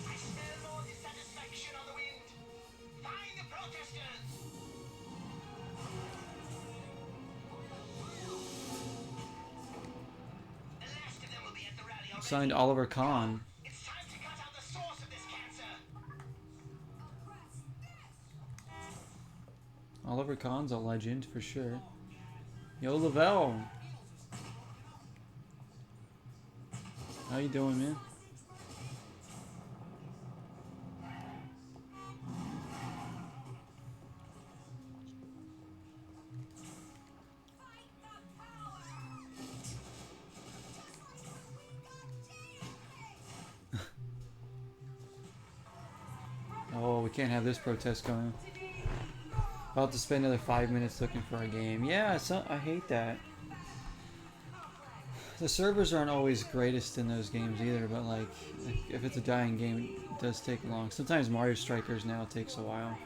I smell more dissatisfaction on the wind. Find the protesters. The last of them will be at the rally already. Signed Oliver Kahn. It's time to cut out the source of this cancer. Oliver Kahn's a legend for sure. Yo, Lavelle. How you doing, man? Oh, we can't have this protest going. About to spend another 5 minutes looking for a game. Yeah, I hate that. The servers aren't always greatest in those games either, but like, if it's a dying game, it does take long. Sometimes Mario Strikers now takes a while.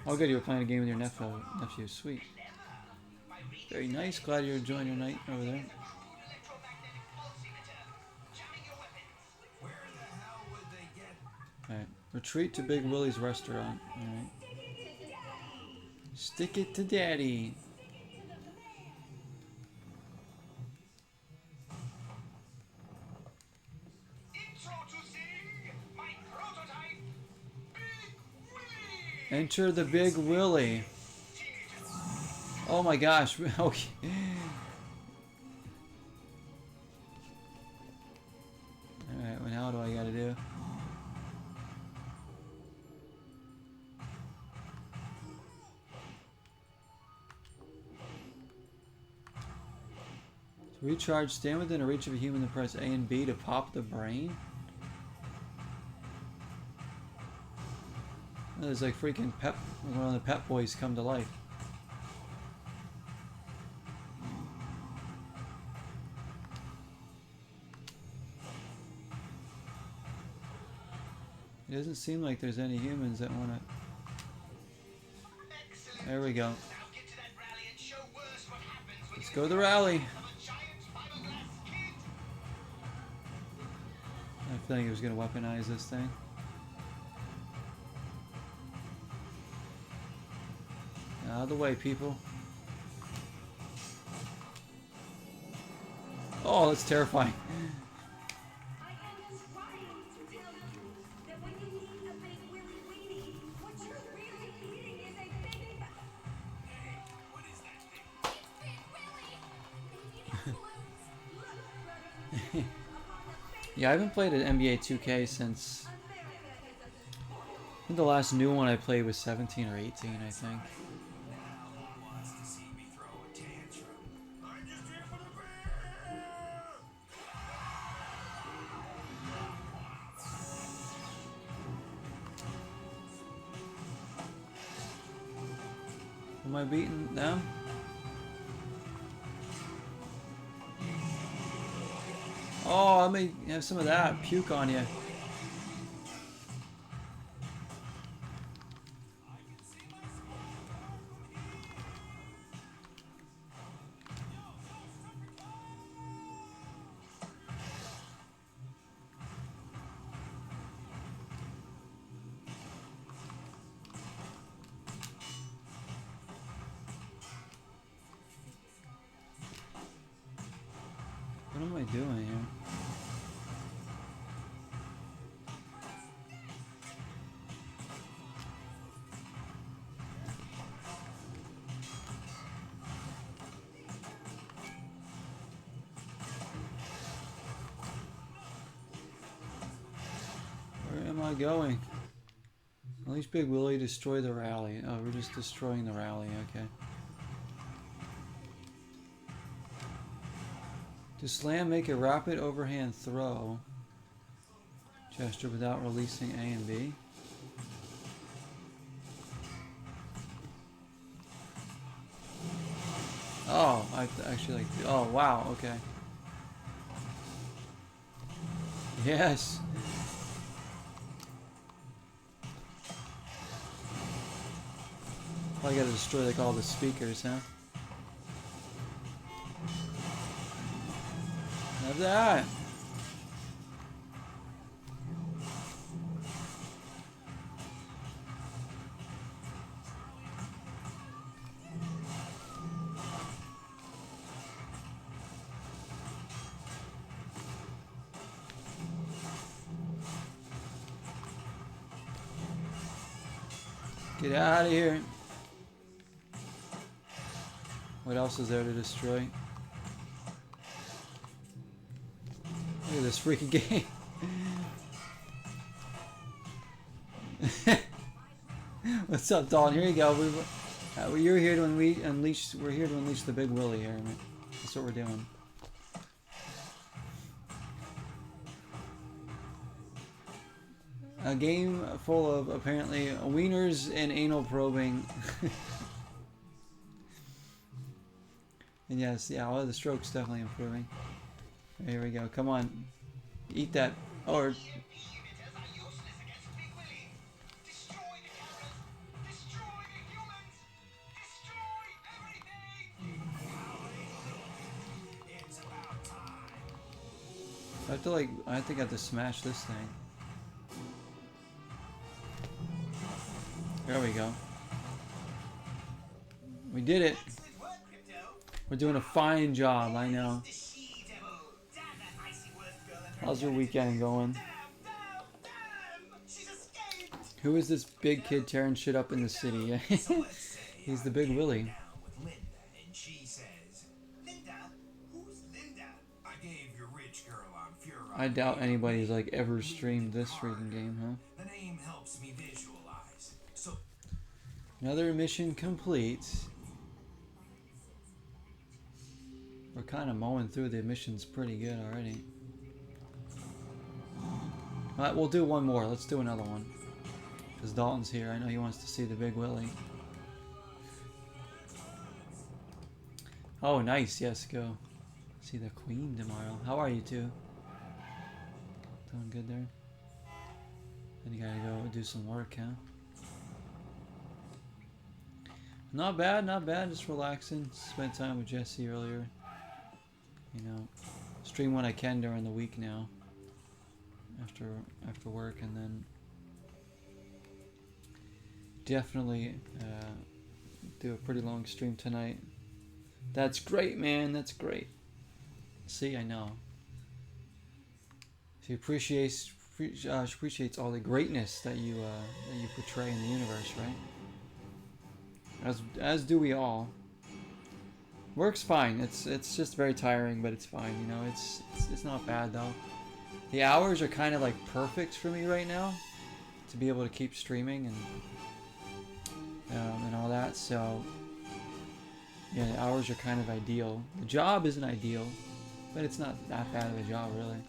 Oh good, you were playing a game with your nephew. Sweet. Very nice, glad you're enjoying your night over there. Electromagnetic pulse emitter. Jamming your weapons. Where the hell would they get? Alright, retreat to Big Willy's restaurant. Alright. Stick it to daddy. Introducing my prototype, Big Willy. Enter the Big Willy. Oh my gosh. Okay. Alright, well now what do I gotta do? To recharge, stand within a reach of a human and press A and B to pop the brain? Oh, there's like freaking one of the Pep Boys come to life. It doesn't seem like there's any humans that want to. Excellent. There we go. Now get to that rally and show worse what happens when Let's you go to the rally. of a giant fiberglass kid. I feel like he was going to weaponize this thing. Out of the way, people. Oh, that's terrifying. I am just trying to tell you that when you eat a big Willy weenie, what you're really eating is a big. Hey, what is that thing? It's Big Willy. Maybe it has balloons. Look, brother. Upon the face Yeah, I haven't played an NBA 2K since. America is a I think the last new one I played was 17 or 18, I think. Who wants to see me throw a tantrum? I'm just here for the beer! Am I beating them? Oh, let me have some of that. Puke on you. What am I doing here? not going. Unleash Big Willy, destroy the rally. Oh, we're just destroying the rally, okay. To slam, make a rapid overhand throw. Gesture without releasing A and B. Oh, I actually like. Oh, wow. Okay. Yes. I gotta destroy like all the speakers, huh? Have that. Get out of here. What else is there to destroy? Look at this freaking game. What's up, Dalton? Here you go. You're here to unleash. We're here to unleash the Big Willy here. Man. That's what we're doing. A game full of apparently wieners and anal probing. And yes, yeah, well, the stroke's definitely improving. Here we go. Come on, eat that. Or EMP emitters are useless against Big Willy. Destroy the cameras. Destroy the humans. Destroy everything. It's about time. I have to like. I think I have to smash this thing. There we go. We did it. Excellent work, Crypto. We're doing a fine job. I know. The she-devil. Damn that icy worth girl and her How's your intelligence. weekend going? Damn! She's escaped! Who is this big kid tearing shit up in the city? So let's say He's the I'm Big getting Willy. down with Linda, and she says, Linda? Who's Linda? I gave your rich girl on Furon. I doubt anybody's like ever streamed this freaking game, huh? The name helps me visualize. So Another mission complete. We're kind of mowing through the missions pretty good already. Alright, we'll do one more. Let's do another one. Because Dalton's here. I know he wants to see the Big Willy. Oh, nice. Yes, go. See the Queen tomorrow. How are you two? Doing good there? Then you gotta go do some work, huh? Not bad, not bad. Just relaxing. Spent time with Jesse earlier. You know, stream when I can during the week now. After work, and then definitely do a pretty long stream tonight. That's great, man. That's great. See, I know. She appreciates all the greatness that you portray in the universe, right? As do we all. Works fine. It's just very tiring, but it's fine. You know, it's not bad though. The hours are kind of like perfect for me right now to be able to keep streaming and all that. So yeah, the hours are kind of ideal. The job isn't ideal, but it's not that bad of a job really.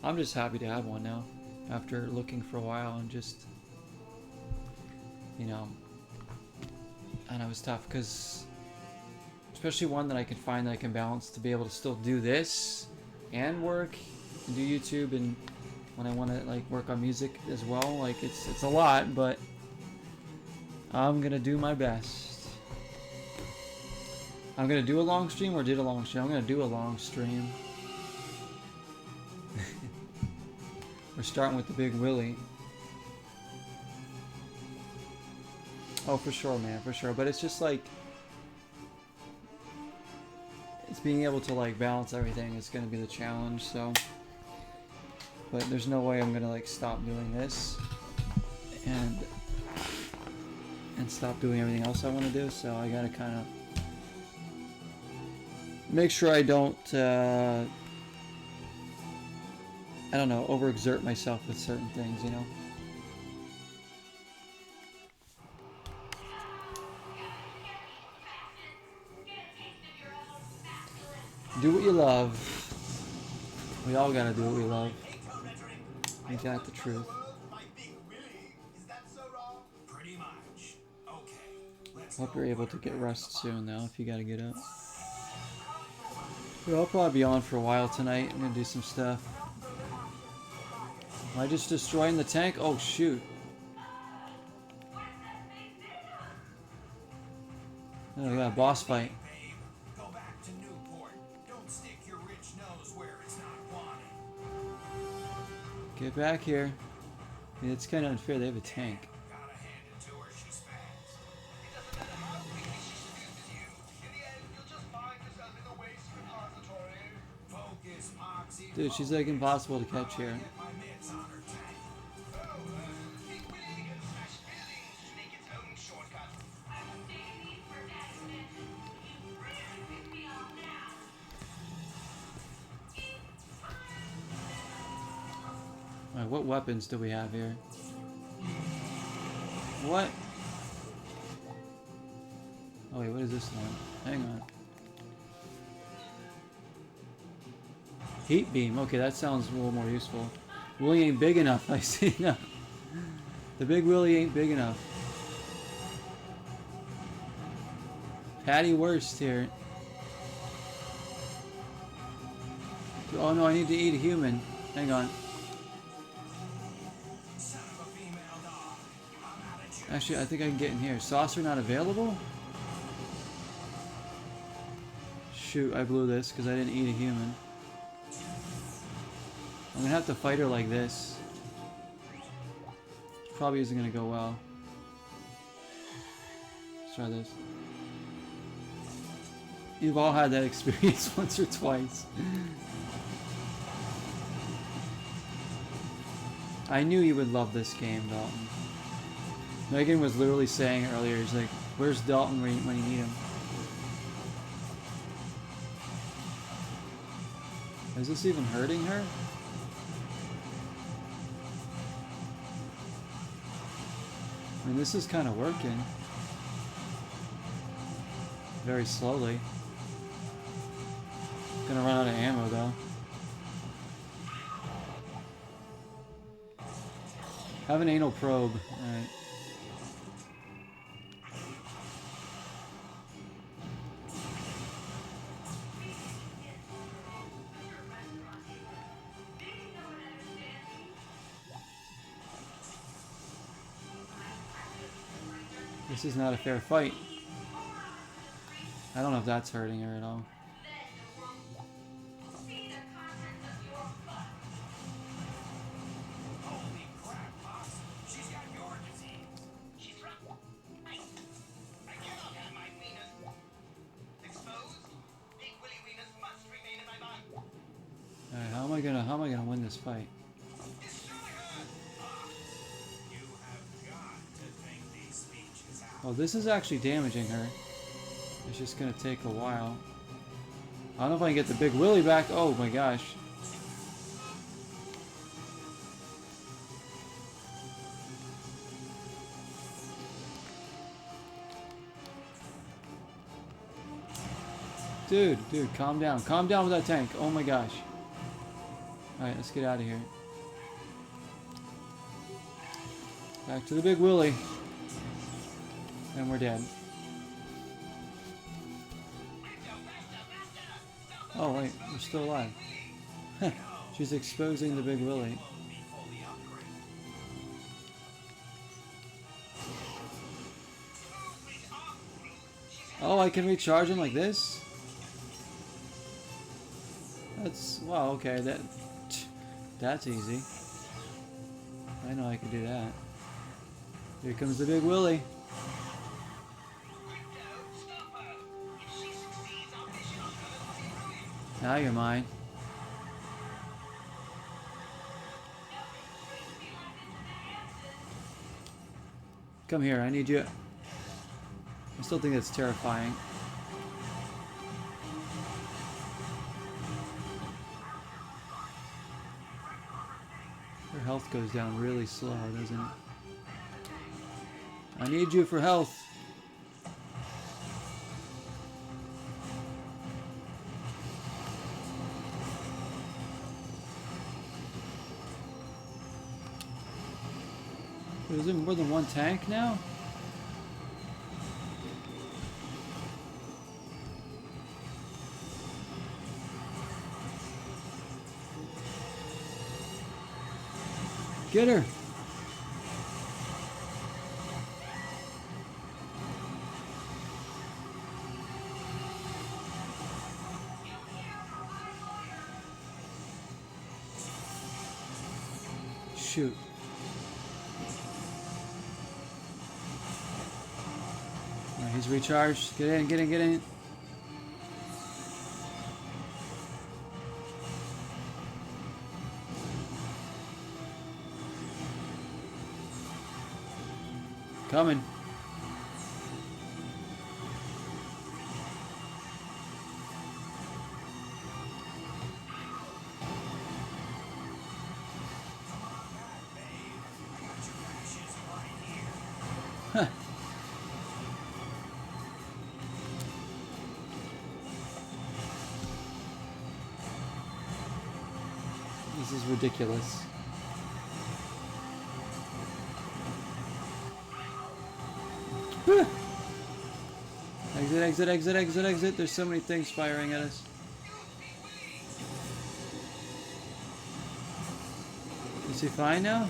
I'm just happy to have one now after looking for a while and just, you know, and it was tough because especially one that I can find that I can balance to be able to still do this and work and do YouTube, and when I want to like work on music as well. Like it's a lot, but I'm gonna do my best. I'm gonna do a long stream or did a long stream. I'm gonna do a long stream. We're starting with the Big Willy. Oh, for sure, man, for sure. But it's just like, it's being able to like balance everything is going to be the challenge. So, but there's no way I'm going to like stop doing this and stop doing everything else I want to do. So I got to kind of make sure I don't I don't know, overexert myself with certain things, you know. Do what you love. We all gotta do what we love. Ain't that the truth? My big Willy. Is that so wrong? Pretty much. Okay, let's Hope go you're able put to her get back in the rest soon, though, box. if you gotta get up. Yeah, I'll probably be on for a while tonight. I'm gonna do some stuff. Am I just destroying the tank? Oh, shoot. Oh, yeah, boss fight. Babe, go back to Newport. Don't stick your rich nose where it's not wanted. Get back here. Yeah, it's kind of unfair. They have a tank. Gotta hand it to her, she's fast. It doesn't matter how quickly she seduces you. In the end, you'll just find yourself in the waste repository. Focus, Moxie. Dude, she's like impossible to catch here. Get my mitts on her tank. Big Willy can smash buildings to make its own shortcut. Alright, what weapons do we have here? What? Oh wait, what is this one? Hang on. Heat beam. Okay, that sounds a little more useful. Willy ain't big enough. I see now. The big Willy ain't big enough. Patty Worst here. Oh no, I need to eat a human. Hang on. Son of a female dog. I'm out of juice. Actually, I think I can get in here. Saucer not available? Shoot, I blew this because I didn't eat a human. I'm gonna have to fight her like this. Probably isn't gonna go well. Let's try this. You've all had that experience once or twice. I knew you would love this game, Dalton. Megan was literally saying earlier, he's like, where's Dalton when you need him? Is this even hurting her? I mean, this is kind of working. Very slowly. Gonna run out of ammo though. Have an anal probe. Alright. This is not a fair fight. I don't know if that's hurting her at all. Holy crap, Mox. She's got your disease. She's right. I cannot have my wieners exposed. Big Willy wieners must remain in my body. Alright, how am I gonna win this fight? Destroy her! You have got to think these speeches out. Oh, this is actually damaging her. It's just gonna take a while. I don't know if I can get the big Willy back. Oh my gosh. Dude, calm down. Calm down with that tank. Oh my gosh. Alright, let's get out of here. Back to the big Willy. And we're dead. Oh wait, we're still alive. She's exposing the big Willy. Oh, I can recharge him like this? That's, wow, okay, that's easy. I know I can do that. Here comes the big Willy. Now you're mine. Come here, I need you. I still think that's terrifying. Her health goes down really slow, doesn't it? I need you for health. Is there more than one tank now? Get her! Shoot. Alright, he's recharged. Get in, get in, get in. Coming. Huh. This is ridiculous. Exit, exit, exit, exit, exit. There's so many things firing at us. Is he fine now?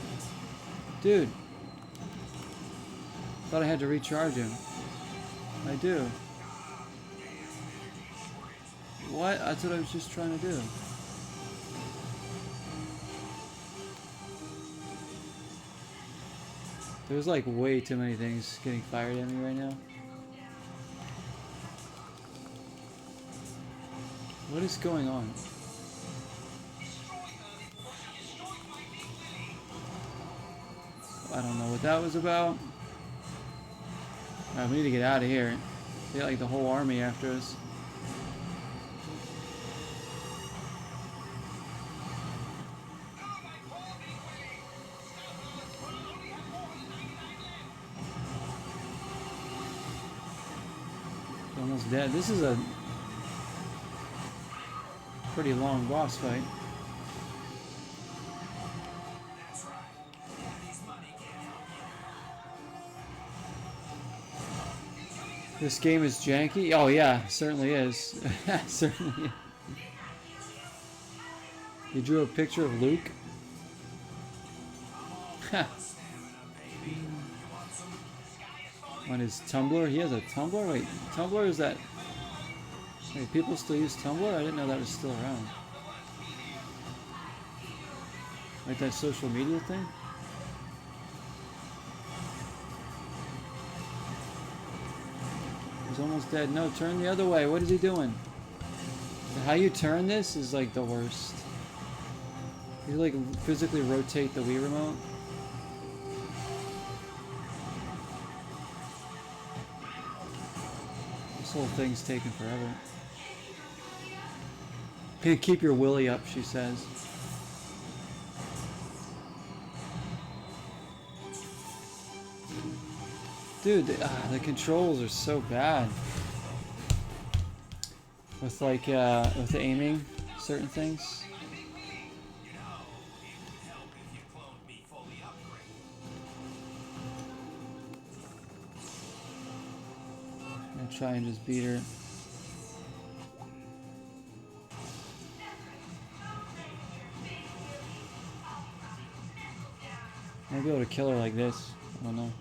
Dude. Thought I had to recharge him. I do. What? That's what I was just trying to do. There's like way too many things getting fired at me right now. What is going on? I don't know what that was about. Alright, we need to get out of here. They got like the whole army after us. Almost dead. This is a pretty long boss fight. That's right. Daddy's money can't help you. This game is janky. Oh yeah, certainly is. Certainly is. You drew a picture of Luke? On his Tumblr? He has a Tumblr? Wait, Tumblr is that... Wait, people still use Tumblr? I didn't know that was still around. Like that social media thing? He's almost dead. No, turn the other way. What is he doing? How you turn this is like the worst. You like physically rotate the Wii remote. This whole thing's taking forever. Keep your Willy up, she says. Dude, the controls are so bad. With like, with the aiming, certain things. You know, it would help if you cloned me fully upgraded. I'm gonna try and just beat her. I'll be able to kill her like this. I don't know.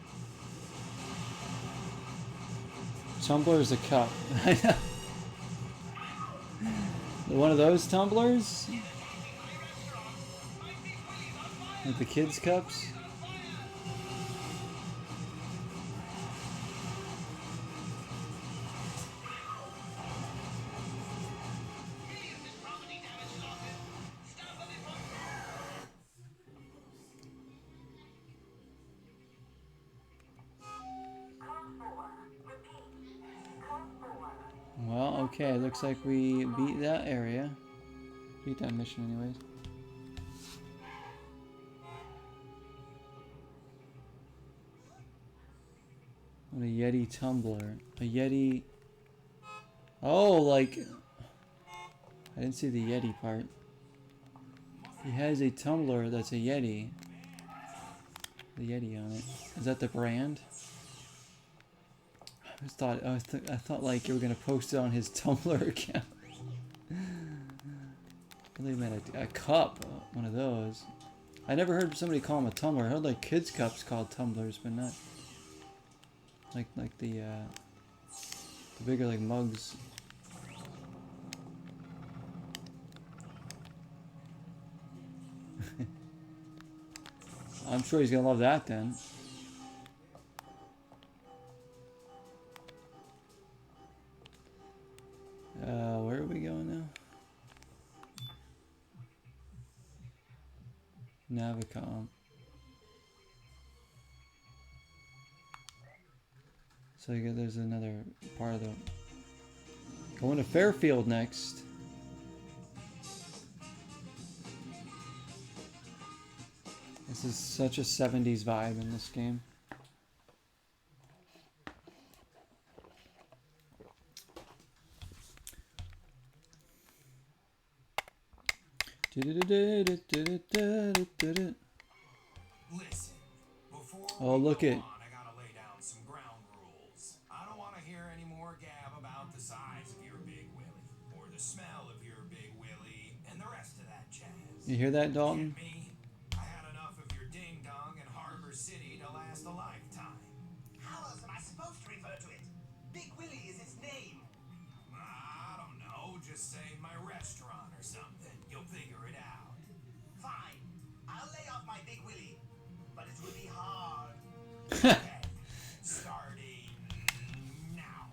Tumblr's a cup. One of those tumblers? Like the kids' cups? Well, okay, looks like we beat that area. Beat that mission anyways. What a Yeti tumbler. A Yeti... Oh, like... I didn't see the Yeti part. He has a tumbler that's a Yeti. the Yeti on it. Is that the brand? I thought like you were gonna post it on his Tumblr account. I really meant a cup, one of those. I never heard somebody call them a tumbler. I heard like kids cups called tumblers, but not like the bigger like mugs. I'm sure he's gonna love that then. Where are we going now? Navicom. So there's another part of the... Going to Fairfield next. This is such a 70s vibe in this game. Listen, before Oh, we look go it. on, I gotta lay down some ground rules. I don't want to hear any more gab about the size of your big willy, or the smell of your big willy, and the rest of that jazz. You hear that, Get Dalton? me? I had enough of your ding dong in Harbor City to last a lifetime. How else am I supposed to refer to it? Big Willy is its name. I don't know, just say my restaurant or something. You'll figure it out. Fine. I'll lay off my Big Willy. But it will be hard. Okay, starting now.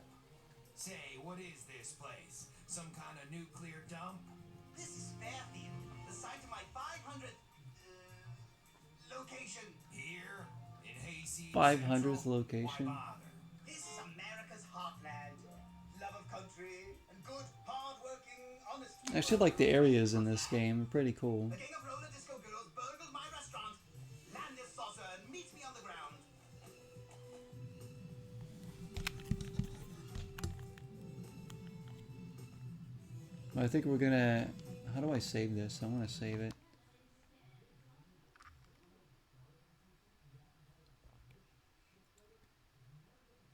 Say, what is this place? Some kind of nuclear dump? This is Fairfield, the site of my 500th location. Here in Hayseed 500th Central? location. Why bother? This is America's heartland. Love of country and good, hard-working, honest I actually like the areas in this game. They're pretty cool. The king of roller disco girls burgled my restaurant. Land this saucer and meet me on the ground. I think we're gonna... How do I save this? I want to save it.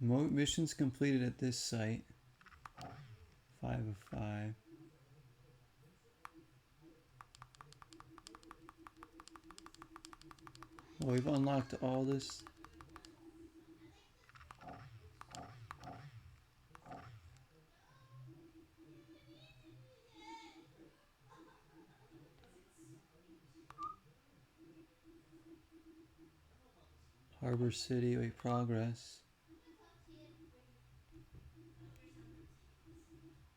Missions completed at this site. 5 of 5. Oh, we've unlocked all this. Harbor City, wait, progress.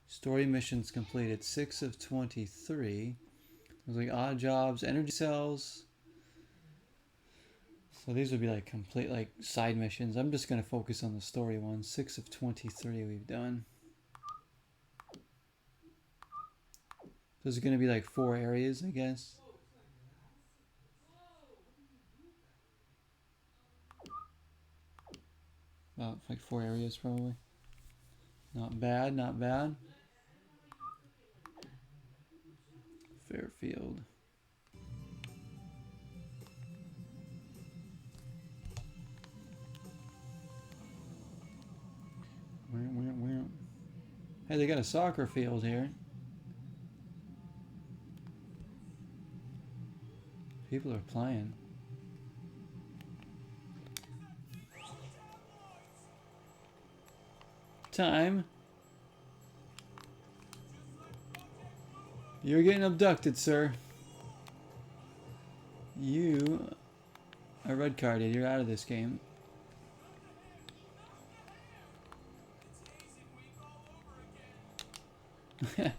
Story missions completed, 6 of 23. There's like odd jobs, energy cells. So these would be like complete like side missions. I'm just gonna focus on the story ones. 6 of 23 we've done. There's gonna be like 4 areas, I guess. About like 4 areas probably. Not bad, not bad. Fairfield. Hey, they got a soccer field here. People are playing. Time. You're getting abducted, sir. You are red carded. You're out of this game. Got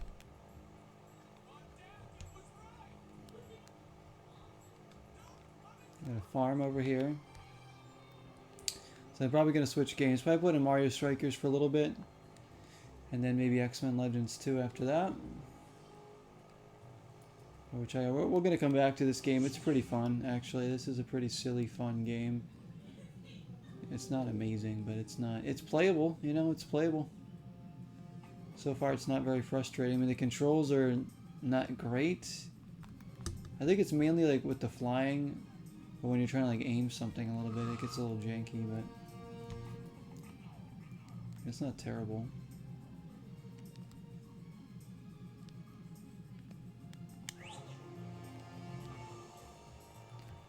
a farm over here. So I'm probably going to switch games. Probably put in Mario Strikers for a little bit. And then maybe X-Men Legends 2 after that. We're going to come back to this game. It's pretty fun, actually. This is a pretty silly, fun game. It's not amazing, but it's not... It's playable, you know, it's playable. So far, it's not very frustrating. I mean, the controls are not great. I think it's mainly, like, with the flying... But when you're trying to like aim something a little bit, it gets a little janky, but it's not terrible.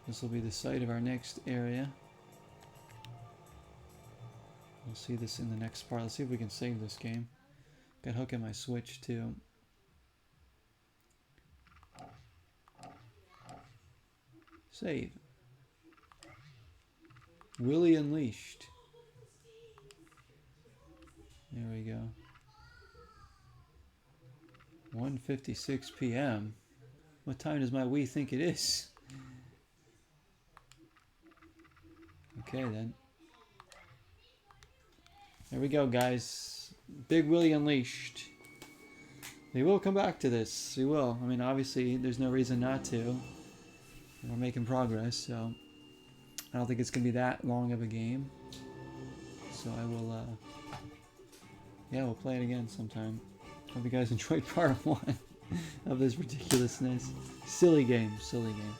This will be the site of our next area. We'll see this in the next part. Let's see if we can save this game. Got hook in my Switch too. Save. Willy Unleashed. There we go. 1:56 p.m. What time does my Wii think it is? Okay then. There we go, guys. Big Willy Unleashed. We will come back to this. We will. I mean, obviously, there's no reason not to. We're making progress, so I don't think it's going to be that long of a game. So I will, yeah, we'll play it again sometime. Hope you guys enjoyed part 1 of this ridiculousness. Silly game, silly game.